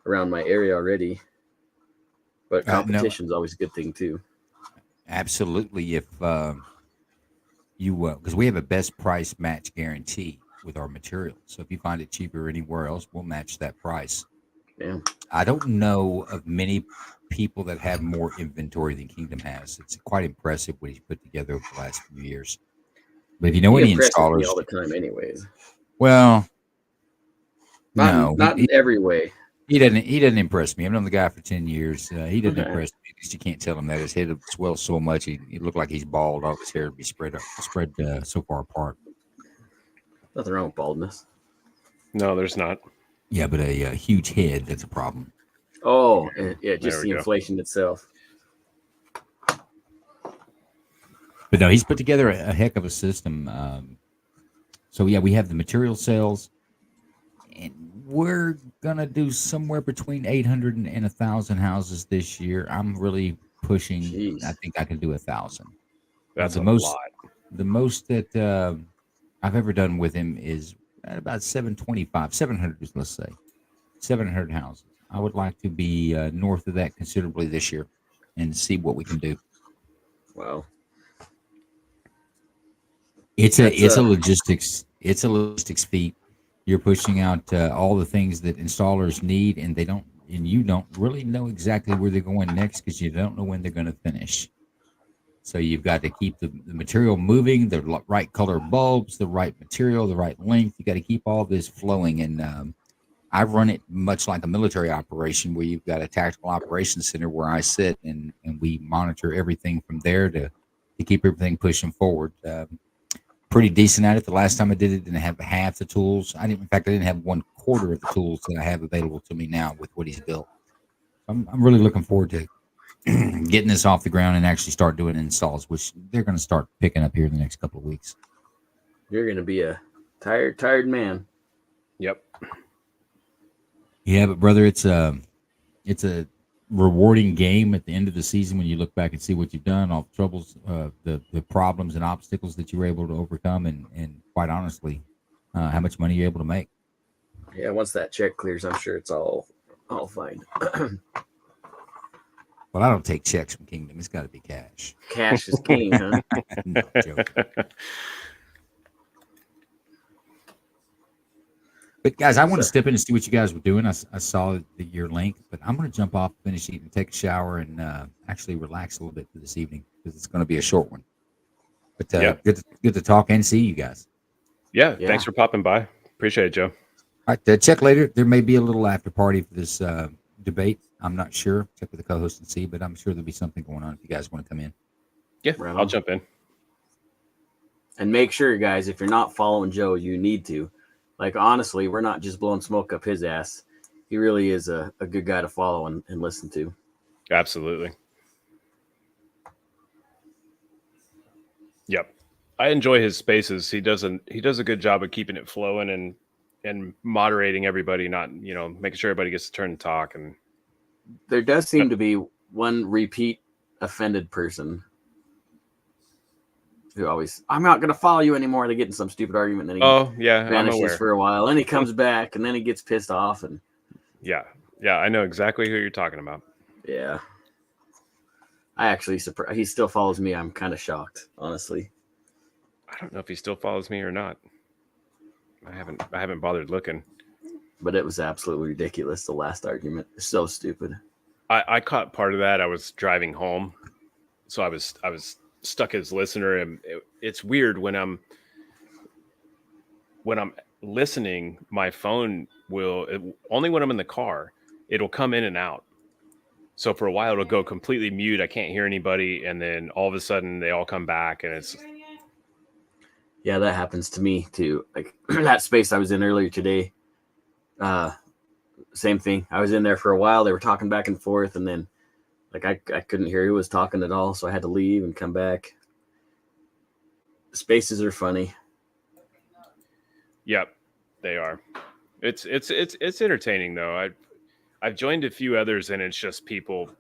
my area already, but No, competition's always a good thing too. absolutely. If you because we have a best price match guarantee with our material, so if you find it cheaper anywhere else, we'll match that price. Yeah, I don't know of many people that have more inventory than Kingdom has. It's quite impressive what he's put together over the last few years. But if you know he any impresses me installers, all the time, anyways. well, Not in, no, not in every way. he doesn't impress me. I've known the guy for 10 years. He doesn't impress me. At least you can't tell him that his head swells so much he looked like he's bald. All his hair would be spread so far apart. Nothing wrong with baldness. No, there's not. Yeah, but a huge head, that's a problem. Oh, yeah, There just we the go. inflation itself. But no, he's put together a heck of a system. So yeah, we have the material sales, and we're gonna do somewhere between 800 and 1,000 houses this year. I'm really pushing. Jeez. I think I can do 1,000. That's the a most lot. the most that I've ever done with him is at about 725, 700, let's say 700 houses. I would like to be north of that considerably this year, and see what we can do. Wow. It's That's a logistics feat. You're pushing out all the things that installers need, and you don't really know exactly where they're going next because you don't know when they're going to finish. So you've got to keep the material moving, the right color bulbs, the right material, the right length. You got to keep all this flowing. And I run it much like a military operation where you've got a tactical operations center where I sit and we monitor everything from there to keep everything pushing forward. Pretty decent at it. The last time I did it, didn't have half the tools. In fact, I didn't have 1/4 of the tools that I have available to me now with what he's built. I'm really looking forward to getting this off the ground and actually start doing installs, which they're going to start picking up here in the next couple of weeks. You're going to be a tired man. Yep. Yeah, but brother, it's a rewarding game at the end of the season when you look back and see what you've done, all the troubles, the problems and obstacles that you were able to overcome, and quite honestly, how much money you're able to make. Yeah, once that check clears, I'm sure it's all fine. Well, I don't take checks from Kingdom. It's got to be cash. Cash is king, huh? No joke. But guys, I want to step in and see what you guys were doing. I saw your link, but I'm going to jump off, finish eating, take a shower, and actually relax a little bit for this evening because it's going to be a short one. But Yeah. good to talk and see you guys. Yeah. Yeah. Thanks for popping by. Appreciate it, Joe. All right, check later. There may be a little after party for this debate. I'm not sure. Check with the co-host and see, but I'm sure there'll be something going on if you guys want to come in. Yeah. Right I'll on. jump in. And make sure, guys, if you're not following Joe, you need to. Like, honestly, we're not just blowing smoke up his ass. He really is a good guy to follow and listen to. Absolutely. Yep. I enjoy his spaces. He does a good job of keeping it flowing and moderating everybody, not making sure everybody gets to turn and talk. And There does seem to be one repeat offended person who always, I'm not going to follow you anymore. They get in some stupid argument, and then he oh yeah, I'm vanishes aware. for a while, and he comes back, and then he gets pissed off, and Yeah, I know exactly who you're talking about. yeah. I actually he still follows me. I'm kind of shocked, honestly. I don't know if he still follows me or not. I haven't bothered looking. But it was absolutely ridiculous. The last argument, so stupid. I caught part of that. I was driving home, so I was stuck as listener, and it's weird when I'm listening. My phone only when I'm in the car, it'll come in and out. So for a while, it'll go completely mute. I can't hear anybody, and then all of a sudden, they all come back, and it's Yeah, that happens to me too. Like that space I was in earlier today. Same thing. I was in there for a while. They were talking back and forth, and then like I couldn't hear who was talking at all, so I had to leave and come back. Spaces are funny. Yep, they are. It's entertaining though. I've joined a few others, and it's just people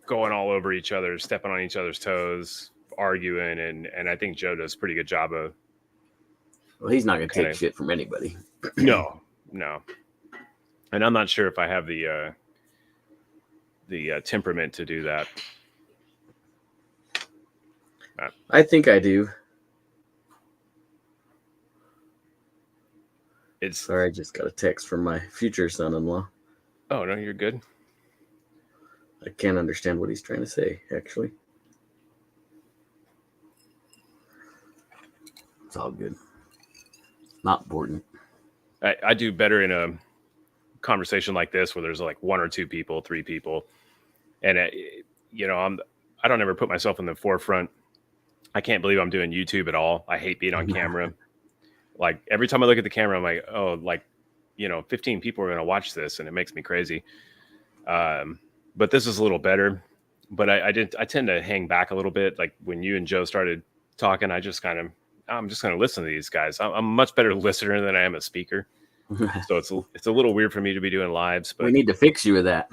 going all over each other, stepping on each other's toes, arguing, and I think Joe does a pretty good job of. Well, he's not going to take Okay. shit from anybody. No. And I'm not sure if I have the temperament to do that. I think I do. It's Sorry, I just got a text from my future son-in-law. oh no, you're good. I can't understand what he's trying to say, actually. It's all good. Not important. I do better in a conversation like this where there's like one or two people, three people, and I don't ever put myself in the forefront. I can't believe I'm doing YouTube at all. I hate being on camera. Like every time I look at the camera, I'm like, oh, like 15 people are going to watch this, and it makes me crazy. But this is a little better. But I tend to hang back a little bit. Like when you and Joe started talking, I'm just going to listen to these guys. I'm a much better listener than I am a speaker. So it's a little weird for me to be doing lives, but We need to fix you with that.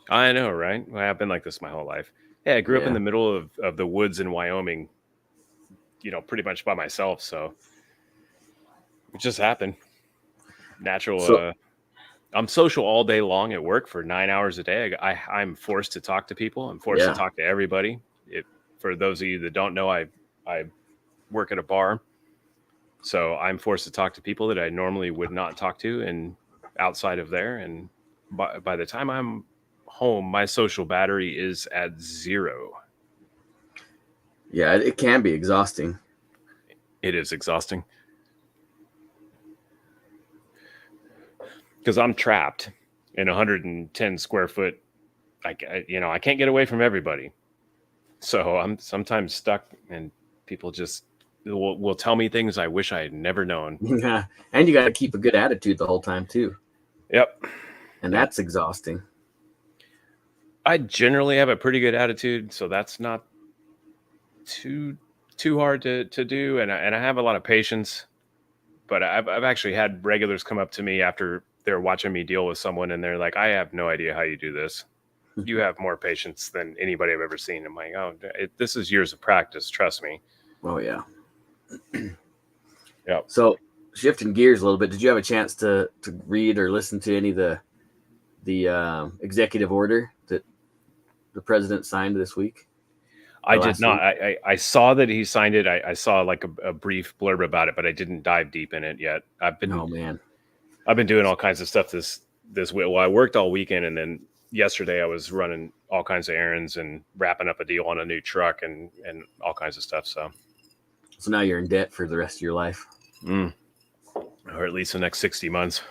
I know, right? Well, I've been like this my whole life. Yeah, I grew up in Yeah. the middle of the woods in Wyoming, pretty much by myself. So it just happened. Natural. So- I'm social all day long at work for 9 hours a day. I'm forced to talk to people. I'm forced Yeah. to talk to everybody. For those of you that don't know, I work at a bar. So I'm forced to talk to people that I normally would not talk to, and outside of there. And by the time I'm home, my social battery is at 0. Yeah, it can be exhausting. It is exhausting because I'm trapped in 110 square foot. I can't get away from everybody. So I'm sometimes stuck, and people just will tell me things I wish I had never known. Yeah, and you got to keep a good attitude the whole time too, Yep. and that's exhausting. I generally have a pretty good attitude, so that's not too hard to do, and I have a lot of patience. But I've actually had regulars come up to me after they're watching me deal with someone, and they're like, "I have no idea how you do this. You have more patience than anybody I've ever seen." I'm like, "Oh, this is years of practice. Trust me." Oh yeah. Yep. So shifting gears a little bit, did you have a chance to read or listen to any of the executive order that the president signed this week? I last did not. I saw that he signed it. I saw like a brief blurb about it, but I didn't dive deep in it yet. I've Oh man. been doing all kinds of stuff this week. Well, I worked all weekend, and then yesterday I was running all kinds of errands and wrapping up a deal on a new truck and all kinds of stuff. So So now you're in debt for the rest of your life. or at least the next 60 months.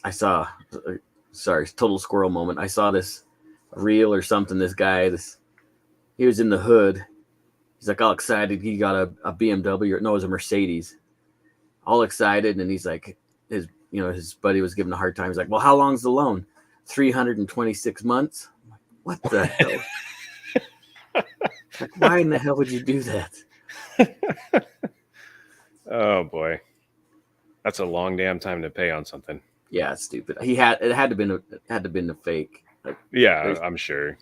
I saw, sorry, total squirrel moment. I saw this reel or something. This guy, he was in the hood. He's like all excited. He got a BMW, or no, it was a Mercedes. All excited, and he's like, his buddy was giving a hard time. He's like, "Well, how long's the loan? 326 months." I'm like, what the hell? Like, why in the hell would you do that? Oh boy, that's a long damn time to pay on something. Yeah, it's stupid. It had to been a fake. Like, Yeah, I'm sure.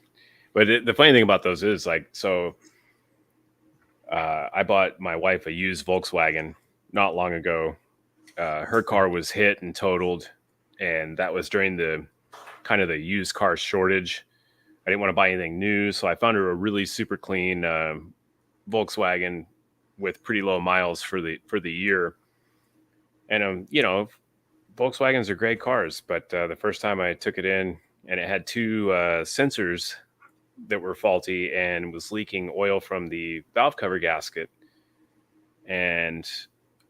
But the funny thing about those is like, so I bought my wife a used Volkswagen not long ago. Her car was hit and totaled, and that was during the kind of the used car shortage. I didn't want to buy anything new, so I found her a really super clean Volkswagen with pretty low miles for the year. And Volkswagens are great cars, but the first time I took it in, and it had two sensors that were faulty and was leaking oil from the valve cover gasket. And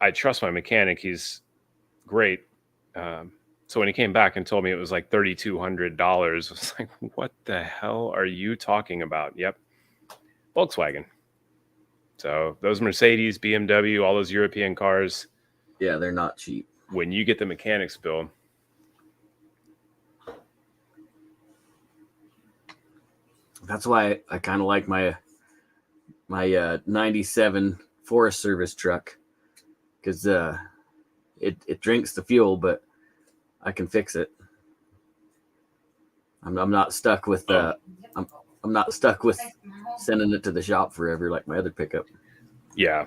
I trust my mechanic; he's great. So when he came back and told me it was like $3,200, I was like, "What the hell are you talking about?" Yep, Volkswagen. So those Mercedes, BMW, all those European cars, yeah, they're not cheap. when you get the mechanic's bill, that's why I kind of like my 97 Forest Service truck, because it drinks the fuel, but I can fix it. I'm not stuck with I'm not stuck with sending it to the shop forever like my other pickup. yeah.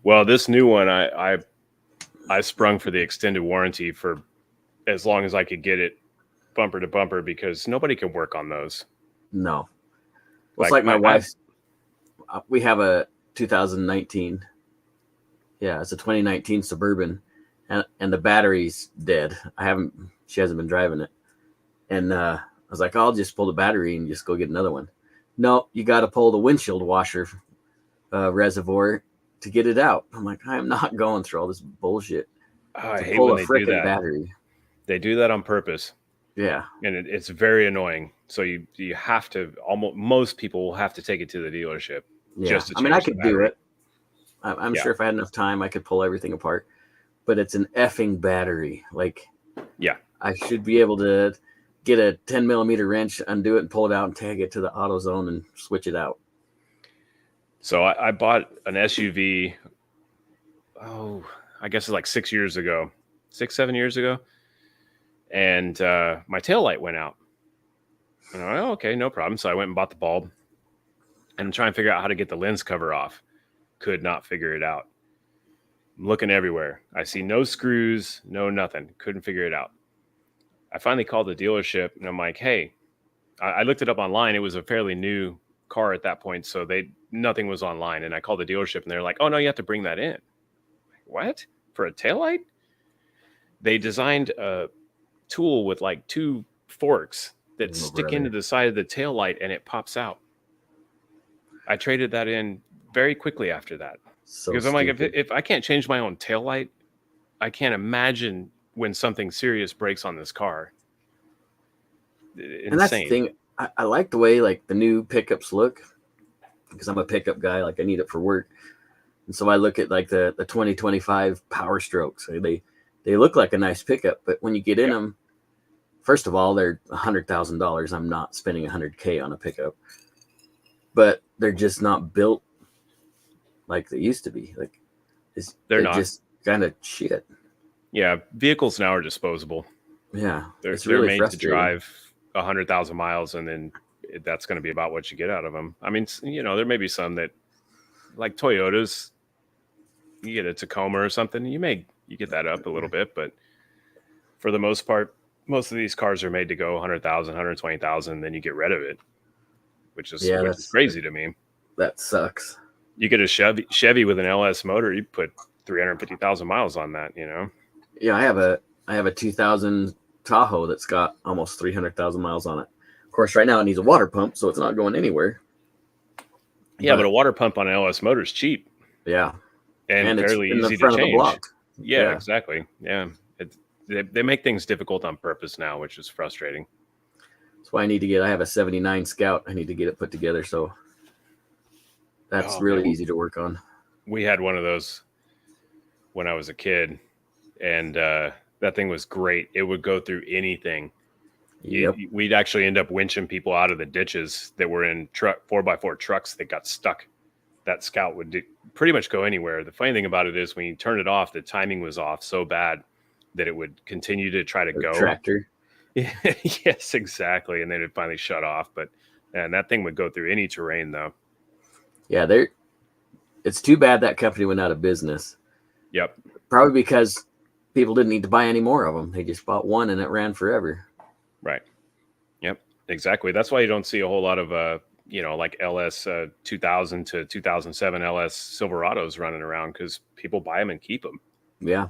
Well, this new one, I sprung for the extended warranty for as long as I could get it bumper to bumper, because nobody can work on those. No, well, it's like my wife's. We have a 2019. Yeah, it's a 2019 Suburban, and the battery's dead. She hasn't been driving it, and I was like, I'll just pull the battery and just go get another one. No, you got to pull the windshield washer reservoir to get it out. I'm like, I'm not going through all this bullshit. I hate when they do that. Battery. They do that on purpose. Yeah, and it's very annoying. So you have to most people will have to take it to the dealership. Yeah, just to I mean, I could do it. I'm Yeah. sure if I had enough time, I could pull everything apart. But it's an effing battery. Like, Yeah. I should be able to get a 10 millimeter wrench, undo it, and pull it out, and tag it to the AutoZone and switch it out. So I bought an SUV. Oh, I guess it's like 6 years ago, 7 years ago, and my taillight went out. And I'm like, oh, okay, no problem. So I went and bought the bulb, and I'm trying to figure out how to get the lens cover off. Could not figure it out. I'm looking everywhere. I see no screws, no nothing. Couldn't figure it out. I finally called the dealership, and I'm like, hey, I looked it up online. It was a fairly new car at that point, so nothing was online. And I called the dealership, and they're like, oh, no, you have to bring that in. What? For a taillight? They designed a tool with like two forks that stick into the side of the taillight, and it pops out. I traded that in very quickly after that. So because I'm like, if I can't change my own taillight, I can't imagine when something serious breaks on this car. Insane. And that's the thing. I like the way like the new pickups look, because I'm a pickup guy. Like, I need it for work. And so I look at like the 2025 Power Strokes. They look like a nice pickup, but when you get in them, first of all, they're $100,000. I'm not spending $100K on a pickup, but they're just not built like they used to be. Like, they're not, just kind of shit. Yeah, vehicles now are disposable. Yeah, they're really made to drive 100,000 miles, and then that's going to be about what you get out of them. I mean, there may be some that, like Toyotas, you get a Tacoma or something, you get that up a little bit, but for the most part, most of these cars are made to go 100,000, 120,000, then you get rid of it, which is crazy to me. That sucks. You get a Chevy with an LS motor, you put 350,000 miles on that, Yeah, I have a 2000 Tahoe that's got almost 300,000 miles on it. Of course, right now it needs a water pump, so it's not going anywhere. Yeah, but a water pump on an LS motor is cheap. Yeah, and fairly easy to change. Yeah, exactly. Yeah, they make things difficult on purpose now, which is frustrating. That's why I have a 79 Scout. I need to get it put together, so that's really easy to work on. We had one of those when I was a kid, and that thing was great. It would go through anything. Yep. We'd actually end up winching people out of the ditches that were in 4x4 trucks that got stuck that Scout would pretty much go anywhere. The funny thing about it is when you turn it off, the timing was off so bad that it would continue to try to The go. tractor. Yes, exactly. And then it finally shut off. But and that thing would go through any terrain though. Yeah, it's too bad that company went out of business. Yep. Probably because people didn't need to buy any more of them. They just bought one and it ran forever. Right. Yep. Exactly. That's why you don't see a whole lot of like LS 2000 to 2007 LS Silverados running around because people buy them and keep them. Yeah.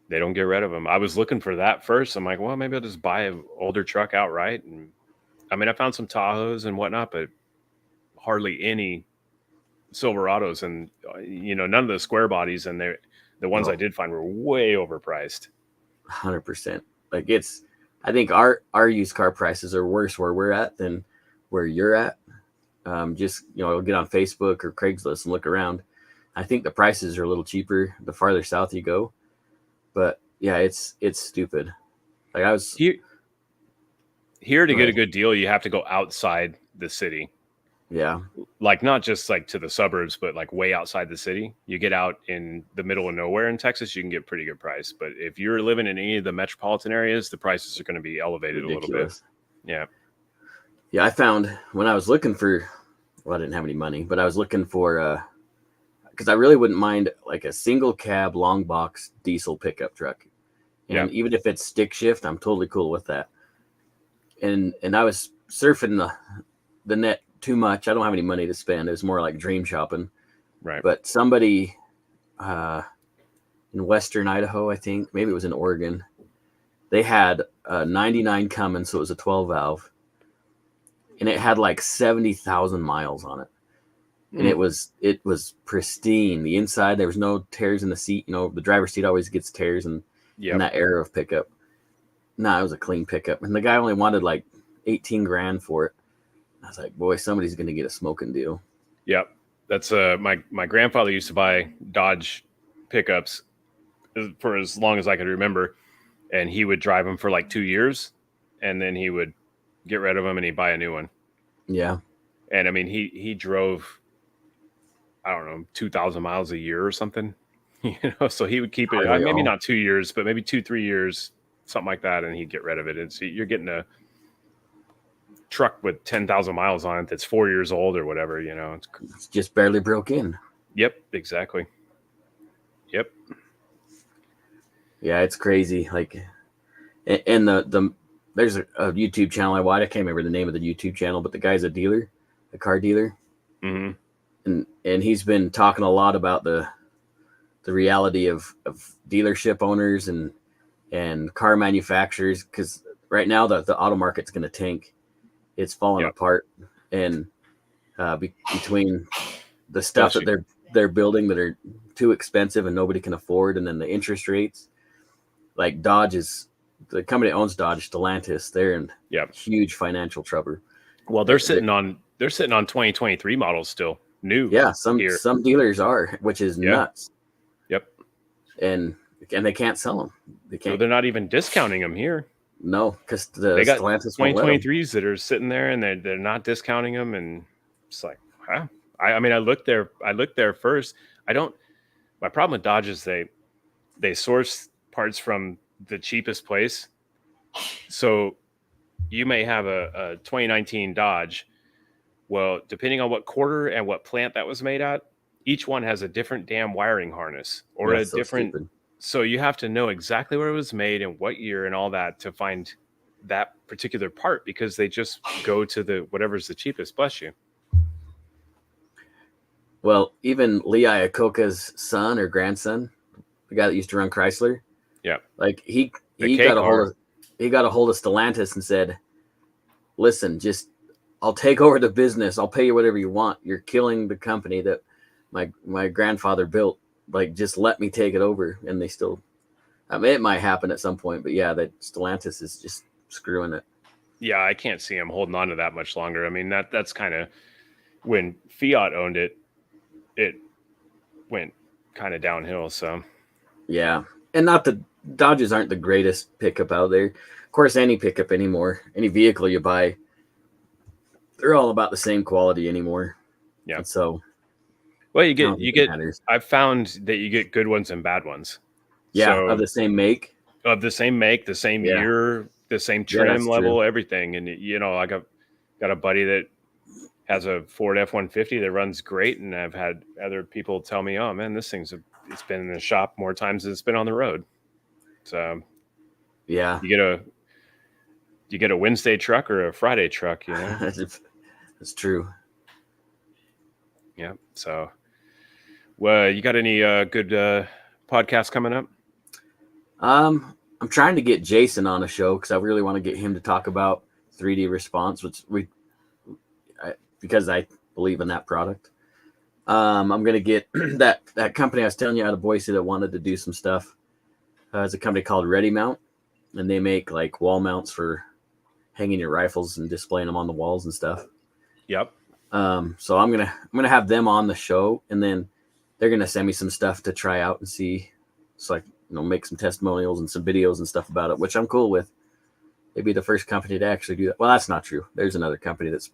They don't get rid of them. I was looking for that first. I'm like, well, maybe I'll just buy an older truck outright. And I mean, I found some Tahoes and whatnot, but hardly any Silverados, and none of the square bodies. And the ones I did find were way overpriced. 100%. Like I think our used car prices are worse where we're at than where you're at. Just get on Facebook or Craigslist and look around. I think the prices are a little cheaper the farther south you go. But yeah, it's stupid. Like I was here to get a good deal, you have to go outside the city. Yeah. Like not just like to the suburbs, but like way outside the city. You get out in the middle of nowhere in Texas, you can get pretty good price. But if you're living in any of the metropolitan areas, the prices are going to be elevated Ridiculous. a little bit. Yeah. Yeah, I found when I was looking for, I didn't have any money, but I was looking for, because I really wouldn't mind like a single cab long box diesel pickup truck. And even if it's stick shift, I'm totally cool with that. And I was surfing the net too much. I don't have any money to spend. It was more like dream shopping. Right. But somebody in Western Idaho, I think, maybe it was in Oregon, they had a 99 Cummins, so it was a 12 valve. And it had like 70,000 miles on it. And it was pristine. The inside, there was no tears in the seat. The driver's seat always gets tears in that era of pickup. Nah, it was a clean pickup. And the guy only wanted like 18 grand for it. I was like, boy, somebody's going to get a smoking deal. Yep. That's my grandfather used to buy Dodge pickups for as long as I could remember. And he would drive them for like 2 years and then he would get rid of them and he'd buy a new one. Yeah. And I mean, he drove, I don't know, 2,000 miles a year or something, so he would keep it, maybe not 2 years, but maybe 2-3 years, something like that. And he'd get rid of it. And so you're getting a truck with 10,000 miles on it that's 4 years old or whatever, It's just barely broke in. Yep, exactly. Yep. Yeah, it's crazy. Like, and there's a YouTube channel I watch. I can't remember the name of the YouTube channel, but the guy's a dealer, a car dealer. Mm-hmm. And he's been talking a lot about the reality of dealership owners and car manufacturers, because right now the auto market's going to tank. It's falling apart, and between the stuff that they're building that are too expensive and nobody can afford, and then the interest rates, like Dodge is the company that owns Dodge, Stellantis. They're in huge financial trouble. Well, they're sitting on 2023 models still new. Yeah, some dealers are, which is nuts. Yep. And they can't sell them. They can't. So they're not even discounting them here. No, because they got Stellantis 2023s that are sitting there and they're not discounting them, and it's like, huh? I mean, I looked there first. My problem with Dodge is they source parts from the cheapest place. So you may have a 2019 Dodge. Well, depending on what quarter and what plant that was made at, each one has a different damn wiring harness or a different. Stupid. So you have to know exactly where it was made and what year and all that to find that particular part, because they just go to whatever's the cheapest. Bless you. Well, even Lee Iacocca's son or grandson, the guy that used to run Chrysler, like he got a hold of Stellantis and said, "Listen, I'll take over the business. I'll pay you whatever you want. You're killing the company that my grandfather built. Like, just let me take it over." And they still, I mean, it might happen at some point, but that Stellantis is just screwing it. Yeah, I can't see him holding on to that much longer. I mean, that's kind of when Fiat owned it. It went kind of downhill. So, yeah. And not the Dodges aren't the greatest pickup out there. Of course, any pickup anymore, any vehicle you buy, they're all about the same quality anymore. Yeah. And so, Well, I don't think it matters. I've found that you get good ones and bad ones. Yeah, So of the same make. of the same make, the same Yeah. year, the same Yeah, that's trim level, everything. And I got a buddy that has a Ford F-150 that runs great, and I've had other people tell me, "Oh man, it's been in the shop more times than it's been on the road." So Yeah. you get a Wednesday truck or a Friday truck, That's true. Yeah. So, well, you got any good podcasts coming up? I'm trying to get Jason on a show because I really want to get him to talk about 3D response, which because I believe in that product. I'm gonna get that company I was telling you out of Boise that wanted to do some stuff. It's a company called Ready Mount, and they make like wall mounts for hanging your rifles and displaying them on the walls and stuff. Yep. So I'm gonna have them on the show, and then they're gonna send me some stuff to try out and see. So like make some testimonials and some videos and stuff about it, which I'm cool with. They'd be the first company to actually do that. Well, that's not true. There's another company that's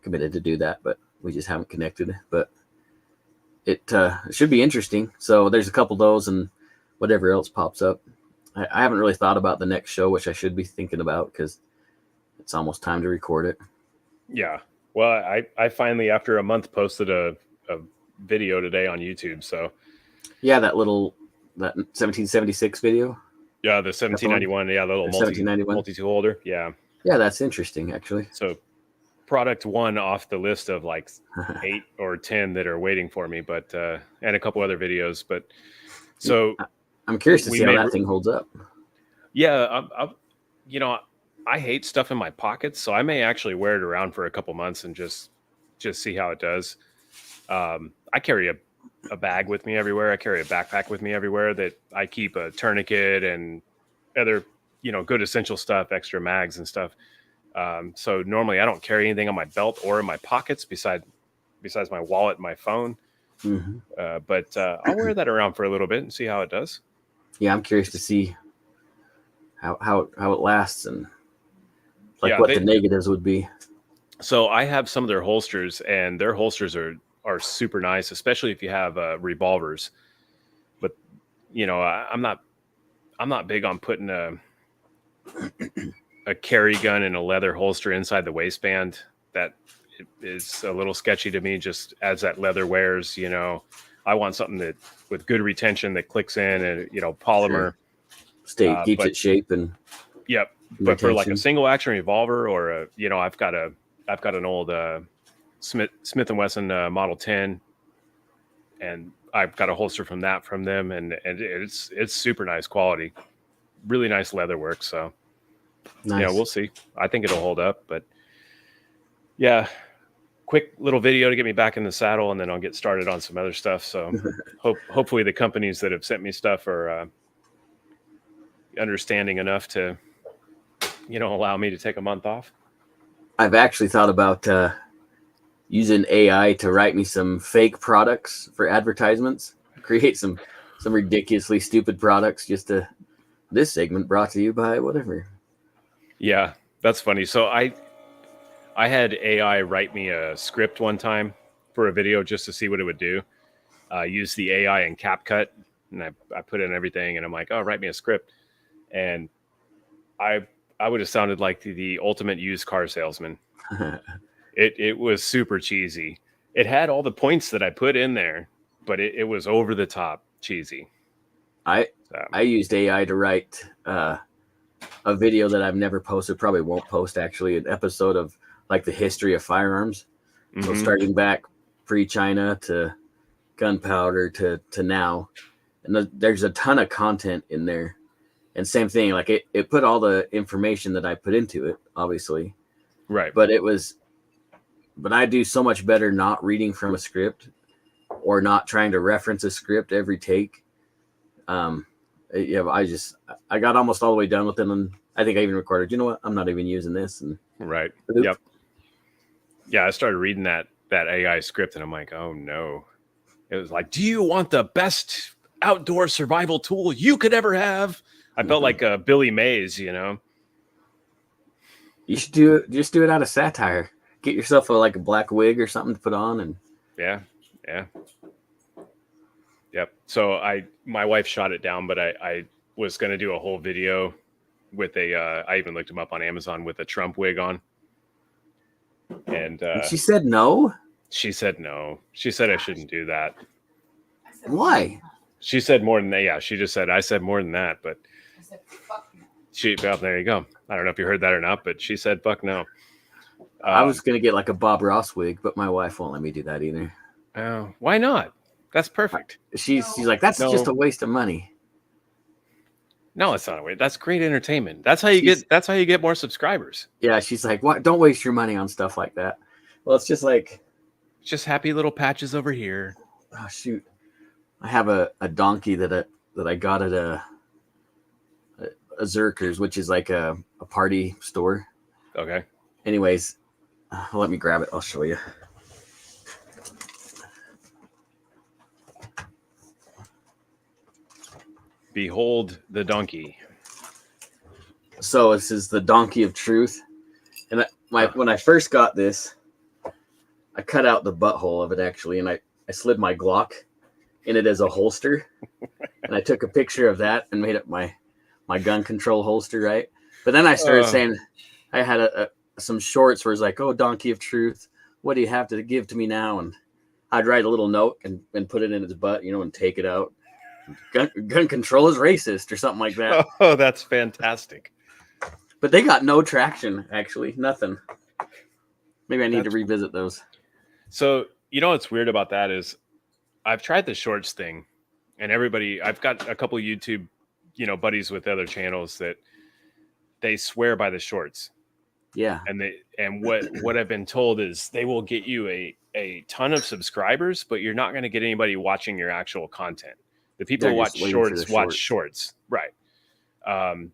committed to do that, but we just haven't connected. But it should be interesting. So there's a couple of those and whatever else pops up. I haven't really thought about the next show, which I should be thinking about because it's almost time to record it. Yeah. Well, I finally, after a month, posted a video today on YouTube. So yeah, that 1776 video. Yeah, the 1791. Yeah, the little multi-tool holder. Yeah. Yeah, that's interesting, actually. So product one off the list of like 8 or 10 that are waiting for me, but and a couple other videos. But so I'm curious to see how that thing holds up. Yeah, I hate stuff in my pockets, so I may actually wear it around for a couple months and just see how it does. I carry a bag with me everywhere. I carry a backpack with me everywhere that I keep a tourniquet and other, good essential stuff, extra mags and stuff. So normally I don't carry anything on my belt or in my pockets besides my wallet and my phone. Mm-hmm. But I'll wear that around for a little bit and see how it does. Yeah, I'm curious to see how it lasts and what the negatives would be. So I have some of their holsters, and their holsters are super nice, especially if you have revolvers. But I'm not big on putting a carry gun in a leather holster inside the waistband. That is a little sketchy to me. Just as that leather wears, I want something that with good retention that clicks in and polymer. Sure. Keeps its shape and. Yep. But for like a single action revolver or I've got an old Smith & Wesson Model 10, and I've got a holster from them, and it's super nice quality, really nice leather work. So nice. We'll see. I think it'll hold up, but yeah, quick little video to get me back in the saddle, and then I'll get started on some other stuff. So hopefully the companies that have sent me stuff are understanding enough to allow me to take a month off. I've actually thought about using AI to write me some fake products for advertisements, create some ridiculously stupid products. This segment brought to you by whatever. Yeah, that's funny. So I had AI write me a script one time for a video just to see what it would do. Use the AI in CapCut, and I put in everything, and I'm like, oh, write me a script. And I would have sounded like the ultimate used car salesman. It was super cheesy. It had all the points that I put in there, but it was over the top cheesy. I used AI to write a video that I've never posted, probably won't post actually, an episode of like the history of firearms. Mm-hmm. So starting back pre-China to gunpowder to now. And there's a ton of content in there. And same thing, like it put all the information that I put into it, obviously. Right. But I do so much better not reading from a script or not trying to reference a script every take. I got almost all the way done with it, and I think I even recorded, you know what, I'm not even using this. And right. Yep. Yeah, I started reading that AI script, and I'm like, oh no. It was like, do you want the best outdoor survival tool you could ever have? I felt like Billy Mays, You should just do it out of satire. Get yourself a black wig or something to put on, and yeah. Yep. So my wife shot it down, but I was going to do a whole video with I even looked him up on Amazon with a Trump wig on. And she said no. she said no. She said I shouldn't do that. Why? She said more than that. Yeah, she just said I said more than that, but I said, fuck no. well, there you go. I don't know if you heard that or not, but she said fuck no. I was gonna get like a Bob Ross wig, but my wife won't let me do that either. Why not? That's perfect. She's like, that's No. just a waste of money. No, it's not a way. That's great entertainment. That's how you get more subscribers. Yeah, she's like, what? Don't waste your money on stuff like that. Well, it's just like, It's just happy little patches over here. oh shoot, I have a donkey that I got at a Zerkers, which is like a party store. Okay. Anyways, let me grab it. I'll show you. Behold the donkey. So this is the donkey of truth, and when I first got this, I cut out the butthole of it actually, and I slid my Glock in it as a holster, and I took a picture of that and made it my gun control holster, right? But then I started saying, I had some shorts where it's like, oh, donkey of truth, what do you have to give to me now? And I'd write a little note and put it in its butt, and take it out. Gun control is racist or something like that. Oh, that's fantastic. But they got no traction, actually. Nothing. Maybe I need to revisit those. So, what's weird about that is I've tried the shorts thing, and I've got a couple of YouTube, buddies with other channels that they swear by the shorts. Yeah. And what I've been told is they will get you a ton of subscribers, but you're not going to get anybody watching your actual content. The people who watch shorts, right? And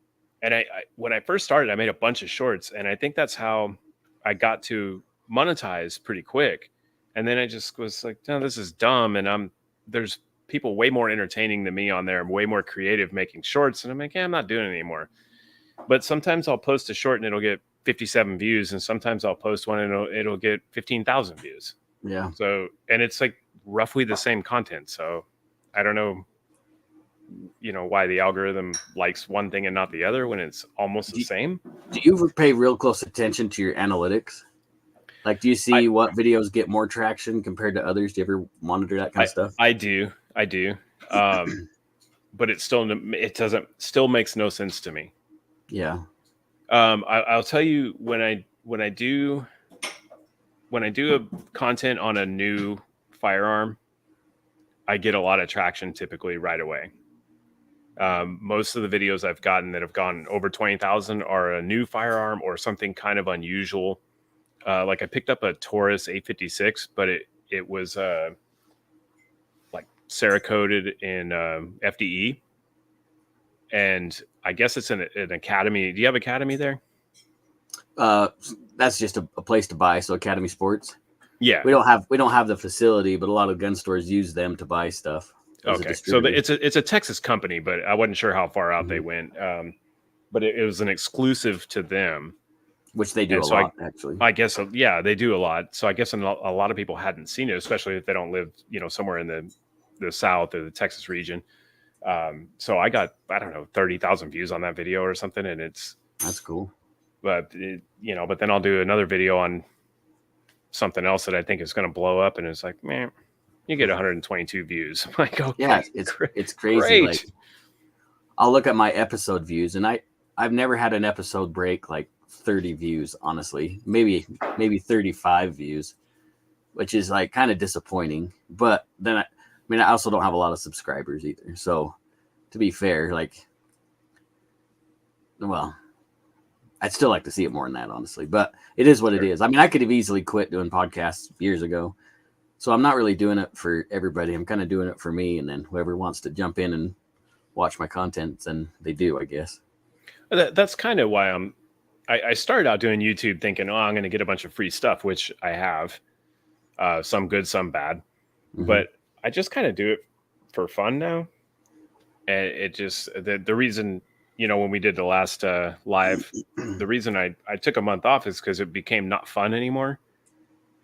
I when I first started, I made a bunch of shorts, and I think that's how I got to monetize pretty quick. And then I just was like, no, this is dumb, and there's people way more entertaining than me on there. I'm way more creative making shorts, and I'm like, yeah, I'm not doing it anymore. But sometimes I'll post a short and it'll get 57 views, and sometimes I'll post one and it'll get 15,000 views. Yeah. So, and it's like roughly the same content. So I don't know, why the algorithm likes one thing and not the other when it's almost the same. Do you ever pay real close attention to your analytics? Like, do you see what videos get more traction compared to others? Do you ever monitor that kind of stuff? I do. But it still makes no sense to me. Yeah. I'll tell you when I do a content on a new firearm, I get a lot of traction typically right away. Most of the videos I've gotten that have gone over 20,000 are a new firearm or something kind of unusual. Like I picked up a Taurus 856, but it was like Cerakoted in FDE, and I guess it's an Academy. Do you have Academy there? That's just a place to buy. So Academy Sports. Yeah, we don't have the facility, but a lot of gun stores use them to buy stuff. Okay, so it's a Texas company, but I wasn't sure how far out they went. But it was an exclusive to them, which they do a lot, actually. I guess, yeah, they do a lot. So I guess a lot of people hadn't seen it, especially if they don't live, somewhere in the South or the Texas region. So I got, I don't know, 30,000 views on that video or something, and that's cool. But but then I'll do another video on something else that I think is going to blow up, and it's like, man, you get 122 views. I'm like, okay, yeah, it's crazy. Great. Like, I'll look at my episode views, and I've never had an episode break like 30 views, honestly. Maybe 35 views, which is like kind of disappointing. But then I also don't have a lot of subscribers either. So to be fair, like, well, I'd still like to see it more than that, honestly. But it is what it is. I mean, I could have easily quit doing podcasts years ago. So I'm not really doing it for everybody. I'm kind of doing it for me, and then whoever wants to jump in and watch my content, then they do, I guess. That's kind of why I started out doing YouTube thinking, oh, I'm going to get a bunch of free stuff, which I have, some good, some bad. Mm-hmm. But I just kind of do it for fun now. And it just, the reason, when we did the last live, the reason I took a month off is because it became not fun anymore.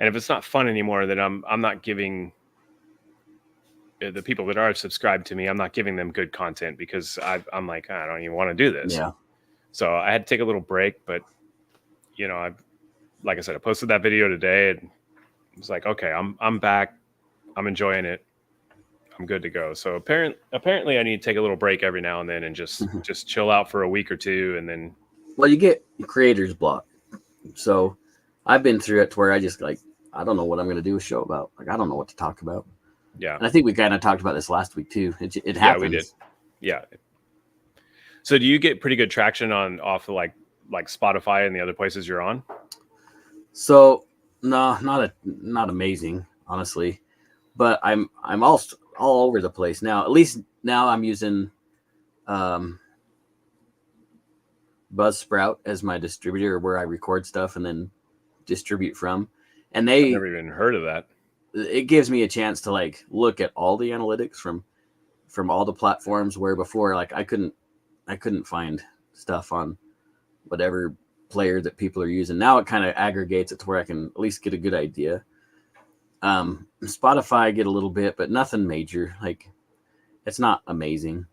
And if it's not fun anymore, then I'm not giving the people that are subscribed to me, I'm not giving them good content because I'm like, I don't even want to do this. Yeah. So I had to take a little break, but like I said, I posted that video today and it was like, okay, I'm back. I'm enjoying it. I'm good to go. So apparently I need to take a little break every now and then and just chill out for a week or two. And then, Well, you get creator's block. So I've been through it to where I just like, I don't know what I'm going to do a show about. Like, I don't know what to talk about. yeah. And I think we kind of talked about this last week too. It happens. Yeah, we did. Yeah. So do you get pretty good traction off of like Spotify and the other places you're on? So no, not amazing, honestly. But I'm all over the place now. At least now I'm using Buzzsprout as my distributor, where I record stuff and then distribute from. And I've never even heard of that. it gives me a chance to like look at all the analytics from all the platforms, where before like I couldn't find stuff on whatever player that people are using. Now it kind of aggregates it to where I can at least get a good idea. Spotify I get a little bit, but nothing major. Like, it's not amazing.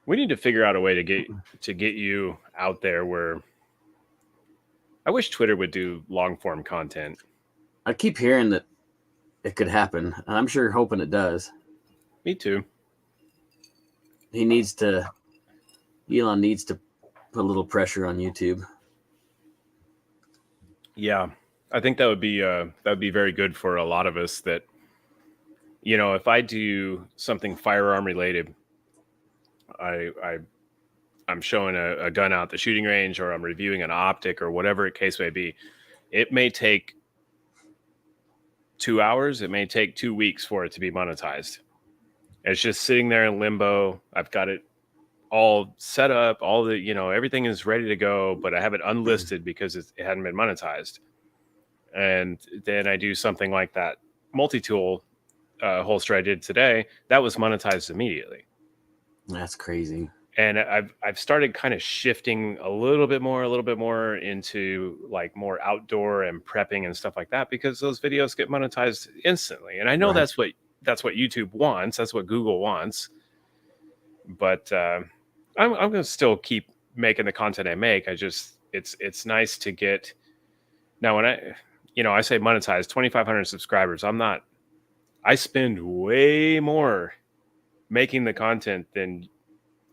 We need to figure out a way to get you out there where I wish Twitter would do long form content. I keep hearing that it could happen, and I'm sure hoping it does. Me too. Elon needs to put a little pressure on YouTube. Yeah. I think that would be very good for a lot of us that, if I do something firearm related, I'm showing a gun out the shooting range, or I'm reviewing an optic, or whatever the case may be. It may take 2 hours. It may take 2 weeks for it to be monetized. It's just sitting there in limbo. I've got it all set up. All the, everything is ready to go, but I have it unlisted because it hadn't been monetized. And then I do something like that multi-tool holster I did today. That was monetized immediately. That's crazy. And I've started kind of shifting a little bit more into like more outdoor and prepping and stuff like that, because those videos get monetized instantly. And I know that's what YouTube wants. That's what Google wants. But I'm going to still keep making the content I make. It's nice to get now when I say monetize 2,500 subscribers. I spend way more making the content than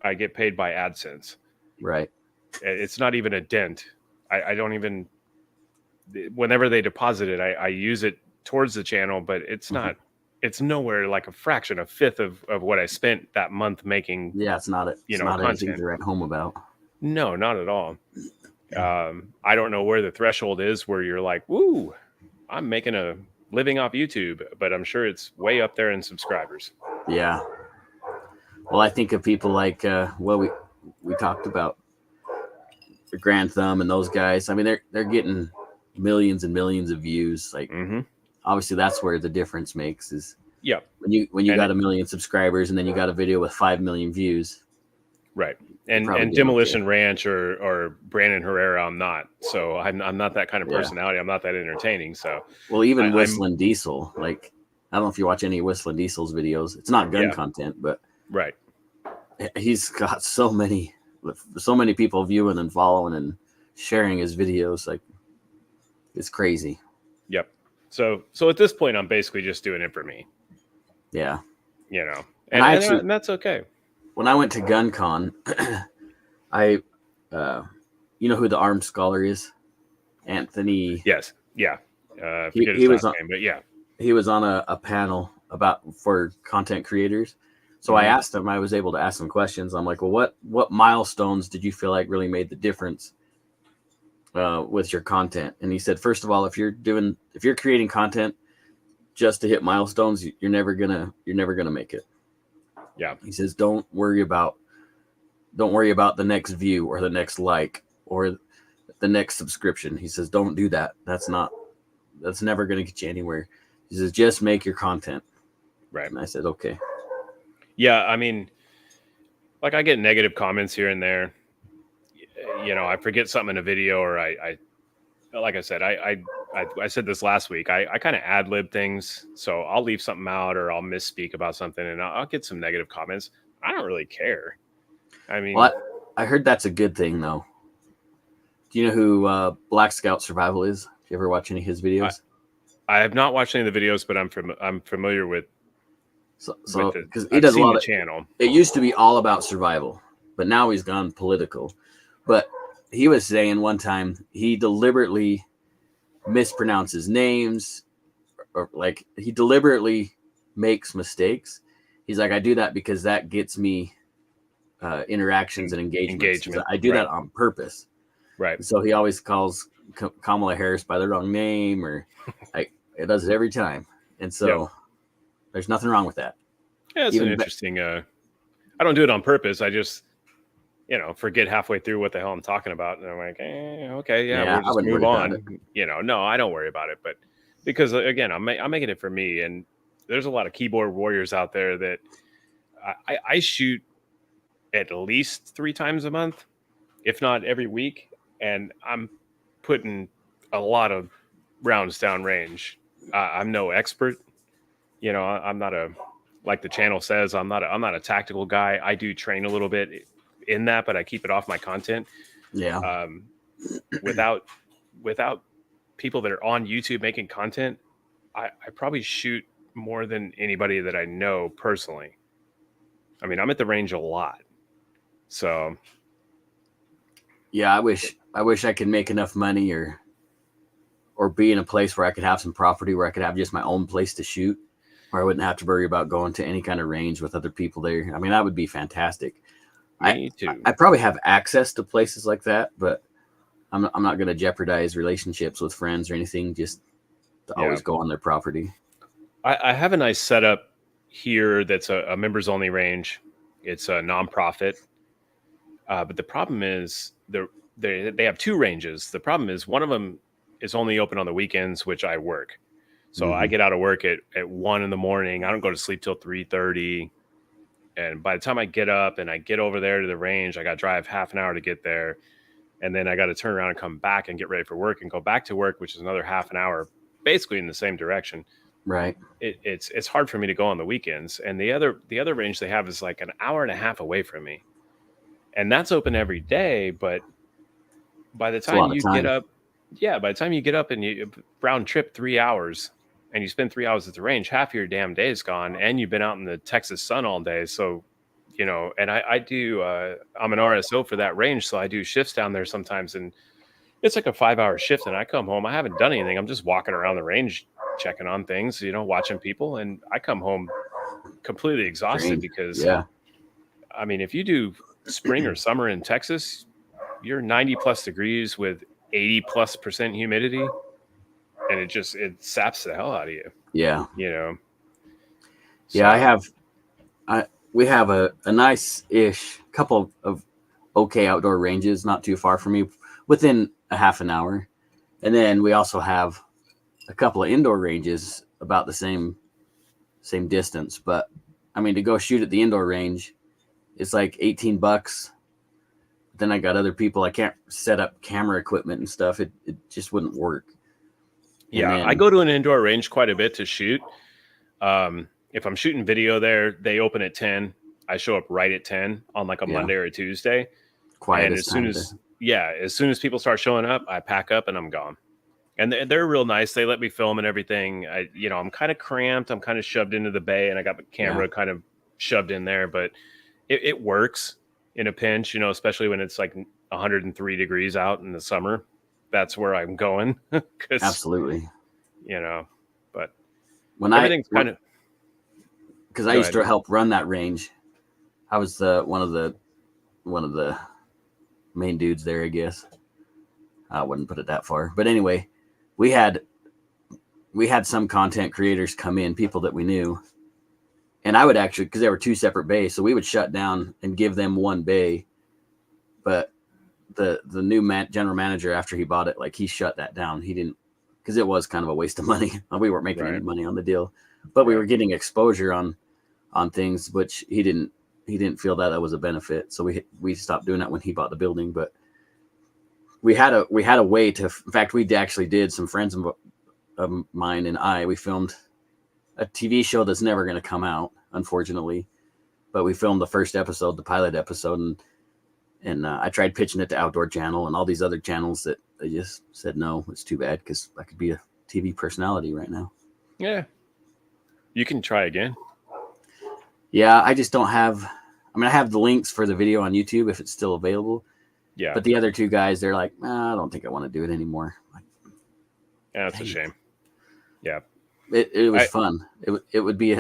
I get paid by AdSense. Right. It's not even a dent. I don't even, whenever they deposit it, I use it towards the channel, but it's not, it's nowhere like a fraction, a fifth of what I spent that month making. Yeah. It's not anything to write home about. No, not at all. I don't know where the threshold is where you're like, woo, I'm making a living off YouTube, but I'm sure it's way up there in subscribers. Yeah. Well, I think of people like, we talked about Grand Thumb and those guys. I mean, they're getting millions and millions of views. Like, obviously, that's where the difference makes is when you got 1 million subscribers and then you got a video with 5 million views. Right. And Demolition Ranch or Brandon Herrera, I'm not. So I'm not that kind of personality. I'm not that entertaining. So even Whistling Diesel, like, I don't know if you watch any of Whistling Diesel's videos. It's not gun content, but right. He's got so many people viewing and following and sharing his videos. Like, it's crazy. Yep. So at this point, I'm basically just doing it for me. Yeah. And that's okay. When I went to GunCon, you know who the armed scholar is? Anthony. Yes. Yeah. He was on, name, but yeah. He was on a panel for content creators. So I asked him, I was able to ask some questions. I'm like, well, what milestones did you feel like really made the difference with your content? And he said, first of all, if you're creating content just to hit milestones, you're never gonna make it. Yeah. He says, don't worry about the next view or the next like or the next subscription. He says, don't do that. That's never going to get you anywhere. He says, just make your content. Right. And I said, okay. Yeah. I mean, like, I get negative comments here and there. I forget something in a video, or like I said, I I said this last week. I kind of ad lib things, so I'll leave something out or I'll misspeak about something, and I'll get some negative comments. I don't really care. I mean, Well, I heard that's a good thing, though. Do you know who Black Scout Survival is? Do you ever watch any of his videos? I have not watched any of the videos, but I'm familiar with. So with because it. he I've does a seen lot the of channel. It used to be all about survival, but now he's gone political. But he was saying one time he deliberately mispronounces names, or like he deliberately makes mistakes. He's like, I do that because that gets me interactions and engagements. I do right. that on purpose. Right. And so he always calls Kamala Harris by the wrong name, or like it does it every time. And so there's nothing wrong with that. Yeah, it's an interesting. I don't do it on purpose. I just, forget halfway through what the hell I'm talking about, and I'm like, okay, we'll just move on. No, I don't worry about it. But because again, I'm making it for me, and there's a lot of keyboard warriors out there that I shoot at least 3 times a month, if not every week, and I'm putting a lot of rounds down range. I'm no expert. I'm not like the channel says, I'm not a tactical guy. I do train a little bit in that, but I keep it off my content. Yeah. Without people that are on YouTube making content, I probably shoot more than anybody that I know personally. I mean, I'm at the range a lot. So yeah, I wish I could make enough money or be in a place where I could have some property where I could have just my own place to shoot, where I wouldn't have to worry about going to any kind of range with other people there. I mean, that would be fantastic. Me too. I probably have access to places like that, but I'm not going to jeopardize relationships with friends or anything just to always go on their property. I have a nice setup here that's a members only range. It's a nonprofit. But the problem is they have 2 ranges. The problem is one of them is only open on the weekends, which I work. So I get out of work at 1 a.m. I don't go to sleep till 3:30. And by the time I get up and I get over there to the range, I got to drive half an hour to get there. And then I got to turn around and come back and get ready for work and go back to work, which is another half an hour, basically in the same direction. Right. It's hard for me to go on the weekends. And the other range they have is like an hour and a half away from me. And that's open every day. But by the time you get up, by the time you get up and you round trip 3 hours and you spend 3 hours at the range, half your damn day is gone, and you've been out in the Texas sun all day. So, and I do, I'm an RSO for that range. So I do shifts down there sometimes, and it's like a 5-hour shift, and I come home, I haven't done anything. I'm just walking around the range, checking on things, watching people. And I come home completely exhausted because, I mean, if you do spring or summer in Texas, you're 90 plus degrees with 80+% humidity, and it saps the hell out of you. Yeah. So, we have a nice-ish couple of okay outdoor ranges, not too far from me, within a half an hour. And then we also have a couple of indoor ranges about the same distance. But I mean, to go shoot at the indoor range, it's like $18. Then I got other people. I can't set up camera equipment and stuff. It just wouldn't work. Yeah, I go to an indoor range quite a bit to shoot. If I'm shooting video there, they open at 10. I show up right at 10 on like a Monday or a Tuesday. Quiet. And as soon as people start showing up, I pack up and I'm gone. And they're real nice. They let me film and everything. I'm kind of cramped. I'm kind of shoved into the bay, and I got the camera kind of shoved in there, but it works in a pinch, especially when it's like 103 degrees out in the summer. That's where I'm going. Absolutely. But when everything's kind of, because I used to help run that range. I was one of the main dudes there, I guess. I wouldn't put it that far, but anyway, we had some content creators come in, people that we knew, and I would actually, because there were 2 separate bays, so we would shut down and give them one bay. But the new general manager, after he bought it, like, he shut that down. He didn't, because it was kind of a waste of money. We weren't making any money on the deal, but we were getting exposure on things which he didn't feel that was a benefit. So we stopped doing that when he bought the building. But we had a way to. In fact, we actually did. Some friends of mine and we filmed a TV show that's never going to come out, unfortunately. But we filmed the first episode, the pilot episode, and I tried pitching it to Outdoor Channel and all these other channels that they just said no. It's too bad because I could be a TV personality right now. Yeah. You can try again. Yeah, I just don't have. I mean, I have the links for the video on YouTube if it's still available. Yeah. But the other two guys, they're like, I don't think I want to do it anymore. Like, Yeah, that's a shame. Yeah. It was fun. It would be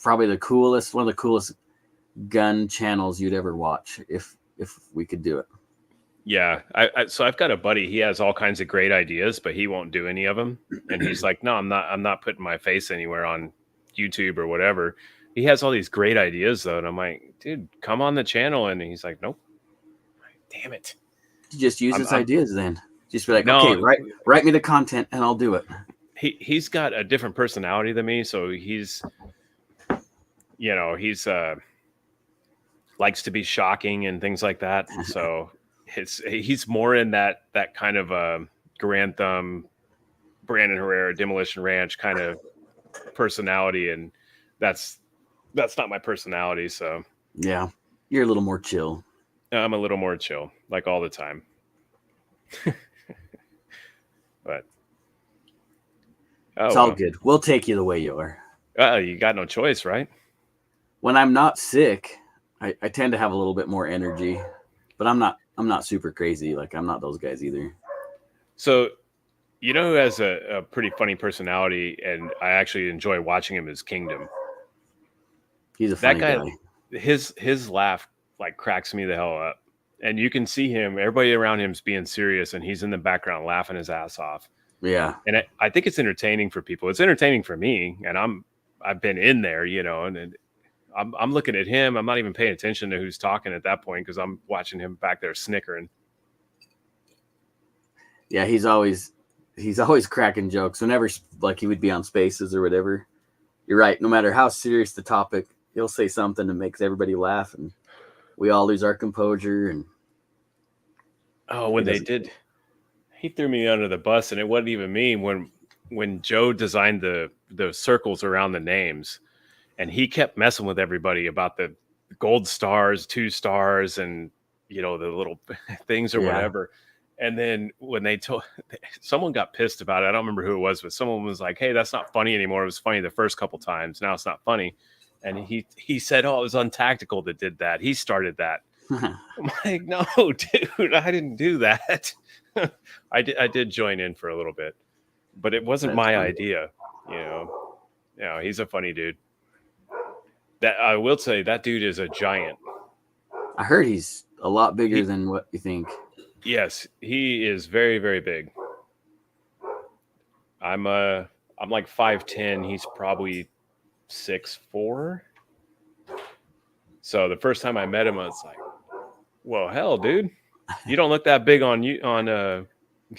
probably one of the coolest gun channels you'd ever watch if we could do it. Yeah. So I've got a buddy, he has all kinds of great ideas, but he won't do any of them. And he's like, no, I'm not putting my face anywhere on YouTube or whatever. He has all these great ideas though. And I'm like, dude, come on the channel. And he's like, nope. Damn it. You just use his ideas then. Just be like, No. okay, write me the content and I'll do it. He's got a different personality than me. So he's likes to be shocking and things like that. So he's more in that kind of Grand Thumb, Brandon Herrera, Demolition Ranch kind of personality. And that's not my personality. So yeah, you're a little more chill. I'm a little more chill, like all the time. But it's all good. We'll take you the way you are. You got no choice, right? When I'm not sick, I tend to have a little bit more energy, but I'm not super crazy. Like I'm not those guys either. So, you know who has a pretty funny personality, and I actually enjoy watching him, is Kingdom. He's a funny guy. His laugh like cracks me the hell up, and you can see him. Everybody around him's being serious, and he's in the background laughing his ass off. Yeah, and I think it's entertaining for people. It's entertaining for me, and I've been in there, and I'm looking at him. I'm not even paying attention to who's talking at that point because I'm watching him back there snickering. Yeah, he's always cracking jokes whenever like he would be on Spaces or whatever. You're right. No matter how serious the topic, he'll say something that makes everybody laugh, and we all lose our composure. And when they did, he threw me under the bus, and it wasn't even me. When Joe designed the circles around the names, and he kept messing with everybody about the gold stars, 2 stars, and the little things or whatever. And then when someone got pissed about it, I don't remember who it was, but someone was like, "Hey, that's not funny anymore. It was funny the first couple times. Now it's not funny." And he said, "Oh, it was Untactical that did that. He started that." I'm like, "No, dude, I didn't do that." I did join in for a little bit, but it wasn't my idea. He's a funny dude. That I will say, that dude is a giant. I heard he's a lot bigger than what you think. Yes, he is very, very big. I'm like 5'10". He's probably 6'4". So the first time I met him, I was like, "Well, hell, dude, you don't look that big on when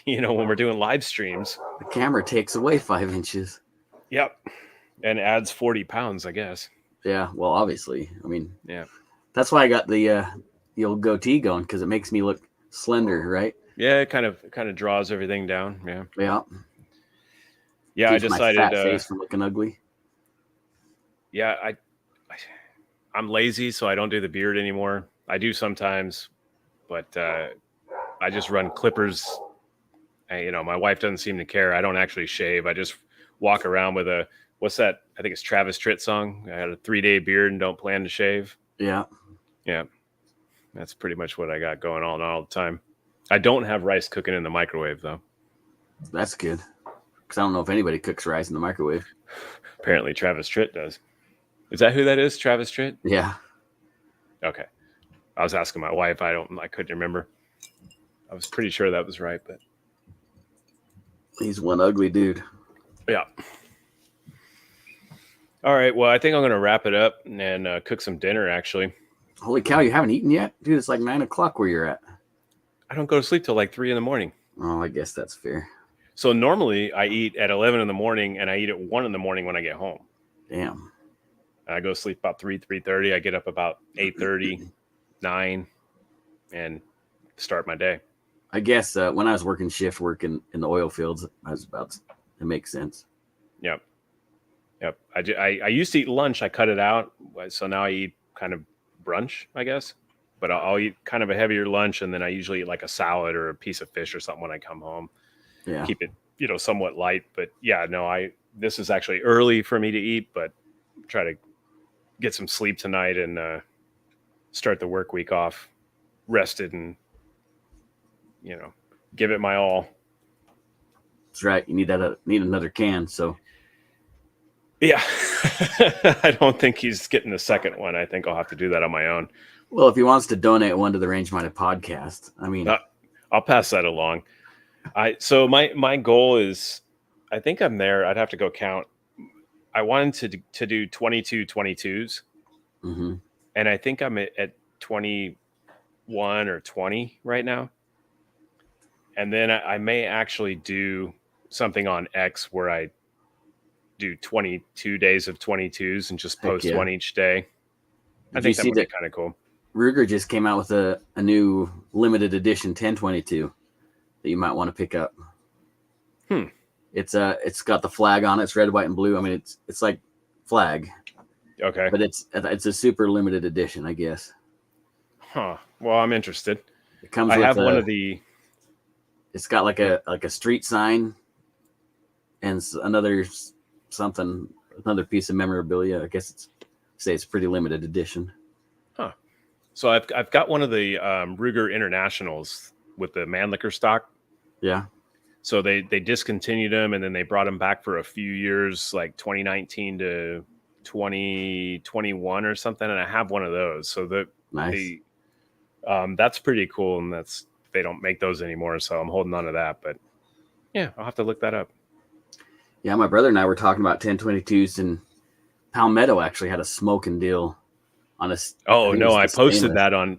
we're doing live streams." The camera takes away 5 inches. Yep, and adds 40 pounds, I guess. Yeah, well, obviously. I mean, yeah, that's why I got the old goatee going, because it makes me look slender, right? Yeah, it kind of draws everything down. Yeah. Keeps I decided my fat face from looking ugly. Yeah, I'm lazy, so I don't do the beard anymore. I do sometimes, but I just run clippers. My wife doesn't seem to care. I don't actually shave. I just walk around with what's that? I think it's Travis Tritt song. I had a 3-day beard and don't plan to shave. Yeah. That's pretty much what I got going on all the time. I don't have rice cooking in the microwave, though. That's good. Because I don't know if anybody cooks rice in the microwave. Apparently Travis Tritt does. Is that who that is, Travis Tritt? Yeah. Okay. I was asking my wife. I couldn't remember. I was pretty sure that was right, but he's one ugly dude. Yeah. All right. Well, I think I'm going to wrap it up and cook some dinner, actually. Holy cow, you haven't eaten yet? Dude, it's like 9 o'clock where you're at. I don't go to sleep till like 3 a.m. Oh, I guess that's fair. So normally I eat at 11 a.m. and I eat at 1 a.m. when I get home. Damn. I go to sleep about 3:30. I get up about 8:30, 9, and start my day. I guess when I was working shift work in the oil fields, it makes sense. Yep. Yep. I used to eat lunch. I cut it out. So now I eat kind of brunch, I guess. But I'll eat kind of a heavier lunch, and then I usually eat like a salad or a piece of fish or something when I come home. Yeah. Keep it, somewhat light. But yeah, no, this is actually early for me to eat, but try to get some sleep tonight and start the work week off rested and give it my all. That's right. You need another can. So yeah. I don't think he's getting the second one. I think I'll have to do that on my own. Well, if he wants to donate one to the Range Minded podcast, I mean, I'll pass that along. So my goal is, I think I'm there. I'd have to go count. I wanted to do 22 22s. Mm-hmm. And I think I'm at 21 or 20 right now. And then I may actually do something on X where I do 22 days of 22s and just post one each day. I think that would be kind of cool. Ruger just came out with a new limited edition 1022 that you might want to pick up. It's got the flag on it. It's red, white, and blue. I mean, it's like flag. Okay. But it's a super limited edition, I guess. Huh. Well, I'm interested. It comes. I have one of the. It's got like a street sign, and another piece of memorabilia. I guess it's pretty limited edition. Huh. So I've got one of the Ruger Internationals with the Mannlicher stock. Yeah. So they discontinued them, and then they brought them back for a few years, like 2019 to 2021 or something. And I have one of those. So nice. That's pretty cool, and they don't make those anymore. So I'm holding on to that. But yeah, I'll have to look that up. Yeah, my brother and I were talking about 1022s, and Palmetto actually had a smoking deal on us. Oh no, I posted that on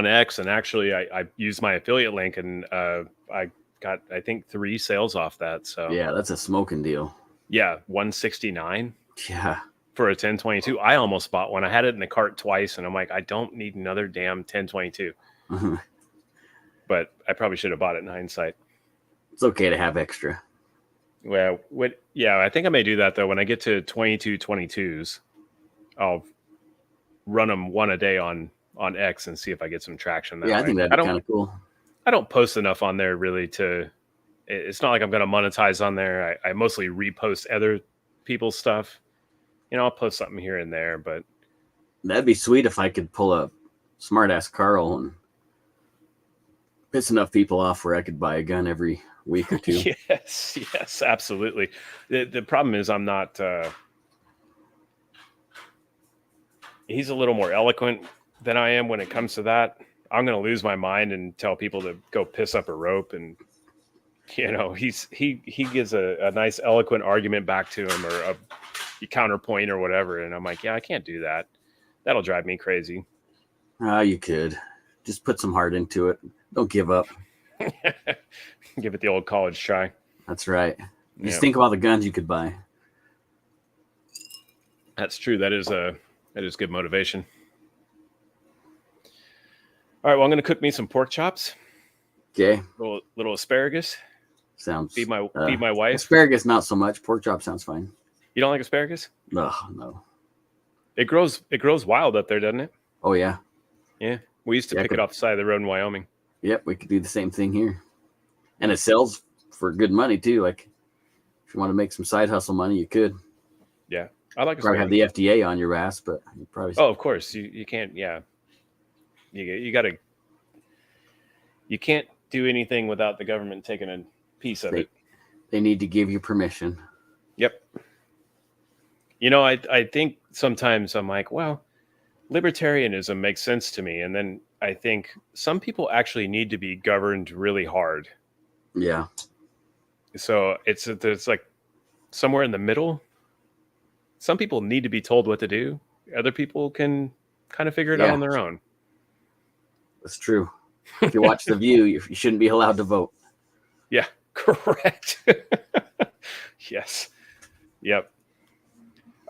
X, and actually I used my affiliate link, and I got, I think, 3 sales off that. So yeah, that's a smoking deal. Yeah, $169. Yeah, for a 1022. I almost bought one. I had it in the cart twice, and I'm like, I don't need another damn 1022. Mm-hmm. But I probably should have bought it in hindsight. It's okay to have extra. Well, I think I may do that though. When I get to 22s, I'll run them one a day on X and see if I get some traction. I think that'd be kind of cool. I don't post enough on there really it's not like I'm going to monetize on there. I mostly repost other people's stuff. I'll post something here and there, but that'd be sweet if I could pull a smart ass Carl and piss enough people off where I could buy a gun every week or two. Yes, absolutely. The problem is I'm not. He's a little more eloquent than I am when it comes to that. I'm going to lose my mind and tell people to go piss up a rope, and he gives a nice eloquent argument back to him, or a counterpoint or whatever, and I'm like, yeah, I can't do that. That'll drive me crazy. You could just put some heart into it. Don't give up. Give it the old college try. That's right. Just think of all the guns you could buy. That's true. That is good motivation. All right, well, I'm going to cook me some pork chops. Okay. Little asparagus. Sounds. Feed my wife. Asparagus, not so much. Pork chop sounds fine. You don't like asparagus? No. It grows wild up there, doesn't it? Oh yeah. Yeah. We used to pick it off the side of the road in Wyoming. Yep, we could do the same thing here. And it sells for good money too. Like if you want to make some side hustle money, you could. Yeah. I like probably have the FDA on your ass, but you probably. Oh, of course. You can't. Yeah. You can't do anything without the government taking a piece of it. They need to give you permission. Yep. I think sometimes I'm like, well, libertarianism makes sense to me. And then I think some people actually need to be governed really hard. Yeah. So it's like somewhere in the middle. Some people need to be told what to do. Other people can kind of figure it out on their own. That's true. If you watch The View, you shouldn't be allowed to vote. Yeah, correct. Yes. Yep.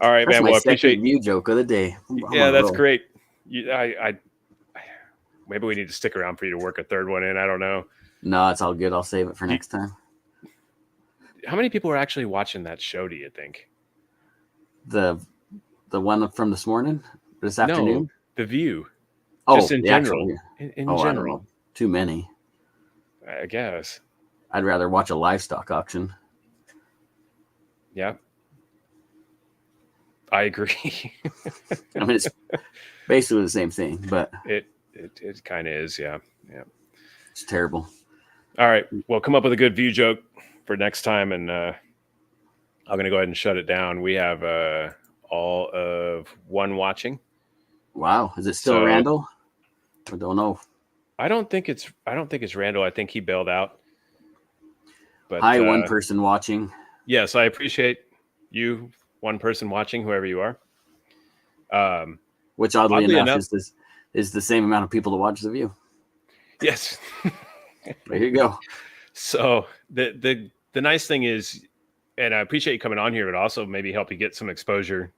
All right, that's man. My well, I appreciate View joke of the day. Yeah, that's great. I maybe we need to stick around for you to work a third one in. I don't know. No, it's all good. I'll save it for next time. How many people are actually watching that show, do you think? The one from this morning, this afternoon. No, The View. Oh, Just in the general. actual. In I don't general, know. Too many. I guess. I'd rather watch a livestock auction. Yeah. I agree. I mean, it's basically the same thing, but It kind of is, yeah. Yeah. it's terrible. All right. Well, come up with a good view joke for next time, and I'm going to go ahead and shut it down. We have all of one watching. Wow, is it still So- Randall? I don't know. I don't think it's Randall. I think he bailed out. But Hi, one person watching. yes, I appreciate you, one person watching, whoever you are. Which oddly Oddly enough, enough- is the same amount of people to watch The View. Yes. There you go. So the nice thing is, and I appreciate you coming on here, but also maybe help you get some exposure,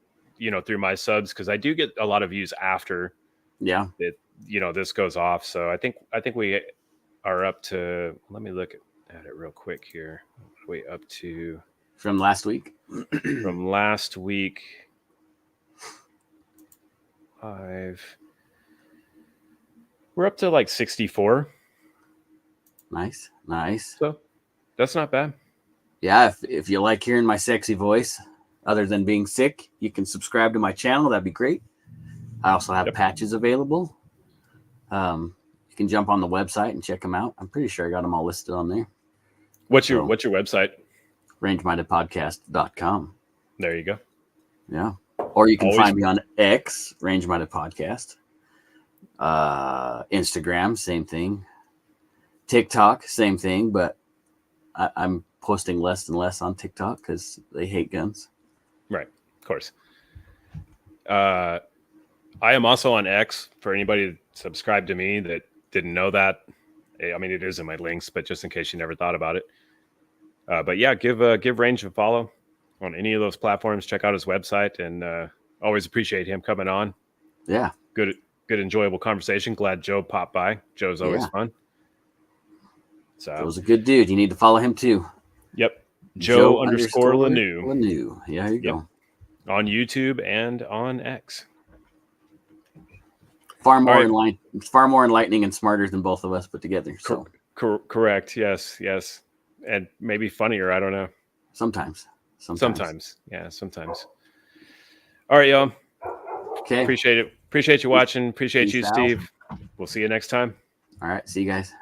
through my subs, because I do get a lot of views after Yeah. this goes off. So I think we are up to. Let me look at it real quick here. Way up to From last week. from last week. We're up to like 64. Nice. So that's not bad. Yeah, if you like hearing my sexy voice, other than being sick, you can subscribe to my channel. That'd be great. I also have Yep. patches available. You can jump on the website and check them out. I'm pretty sure I got them all listed on there. What's your So- website? rangemindedpodcast.com. There you go. Yeah. Or you can Always- find me on X, Range Minded Podcast. Instagram, same thing. TikTok, same thing, but I'm posting less and less on TikTok because they hate guns. Right, of course. I am also on X for anybody that subscribed to me that didn't know that. I mean, it is in my links, but just in case you never thought about it. But yeah, give Range a follow on any of those platforms. Check out his website, and always appreciate him coming on. Yeah. Good, enjoyable conversation. Glad Joe popped by. Joe's always Yeah. fun. So, Joe's a good dude. You need to follow him too. yep, Joe underscore Lanou Lanou. Yeah, there you Yep. go. on YouTube and on X. Far more right. far more enlightening and smarter than both of us put together. So Correct. Yes. And maybe funnier. I don't know. sometimes. Yeah, sometimes. All right, y'all. Okay. Appreciate it. Appreciate you watching. Appreciate Peace you, out. Steve. We'll see you next time. All right. See you guys.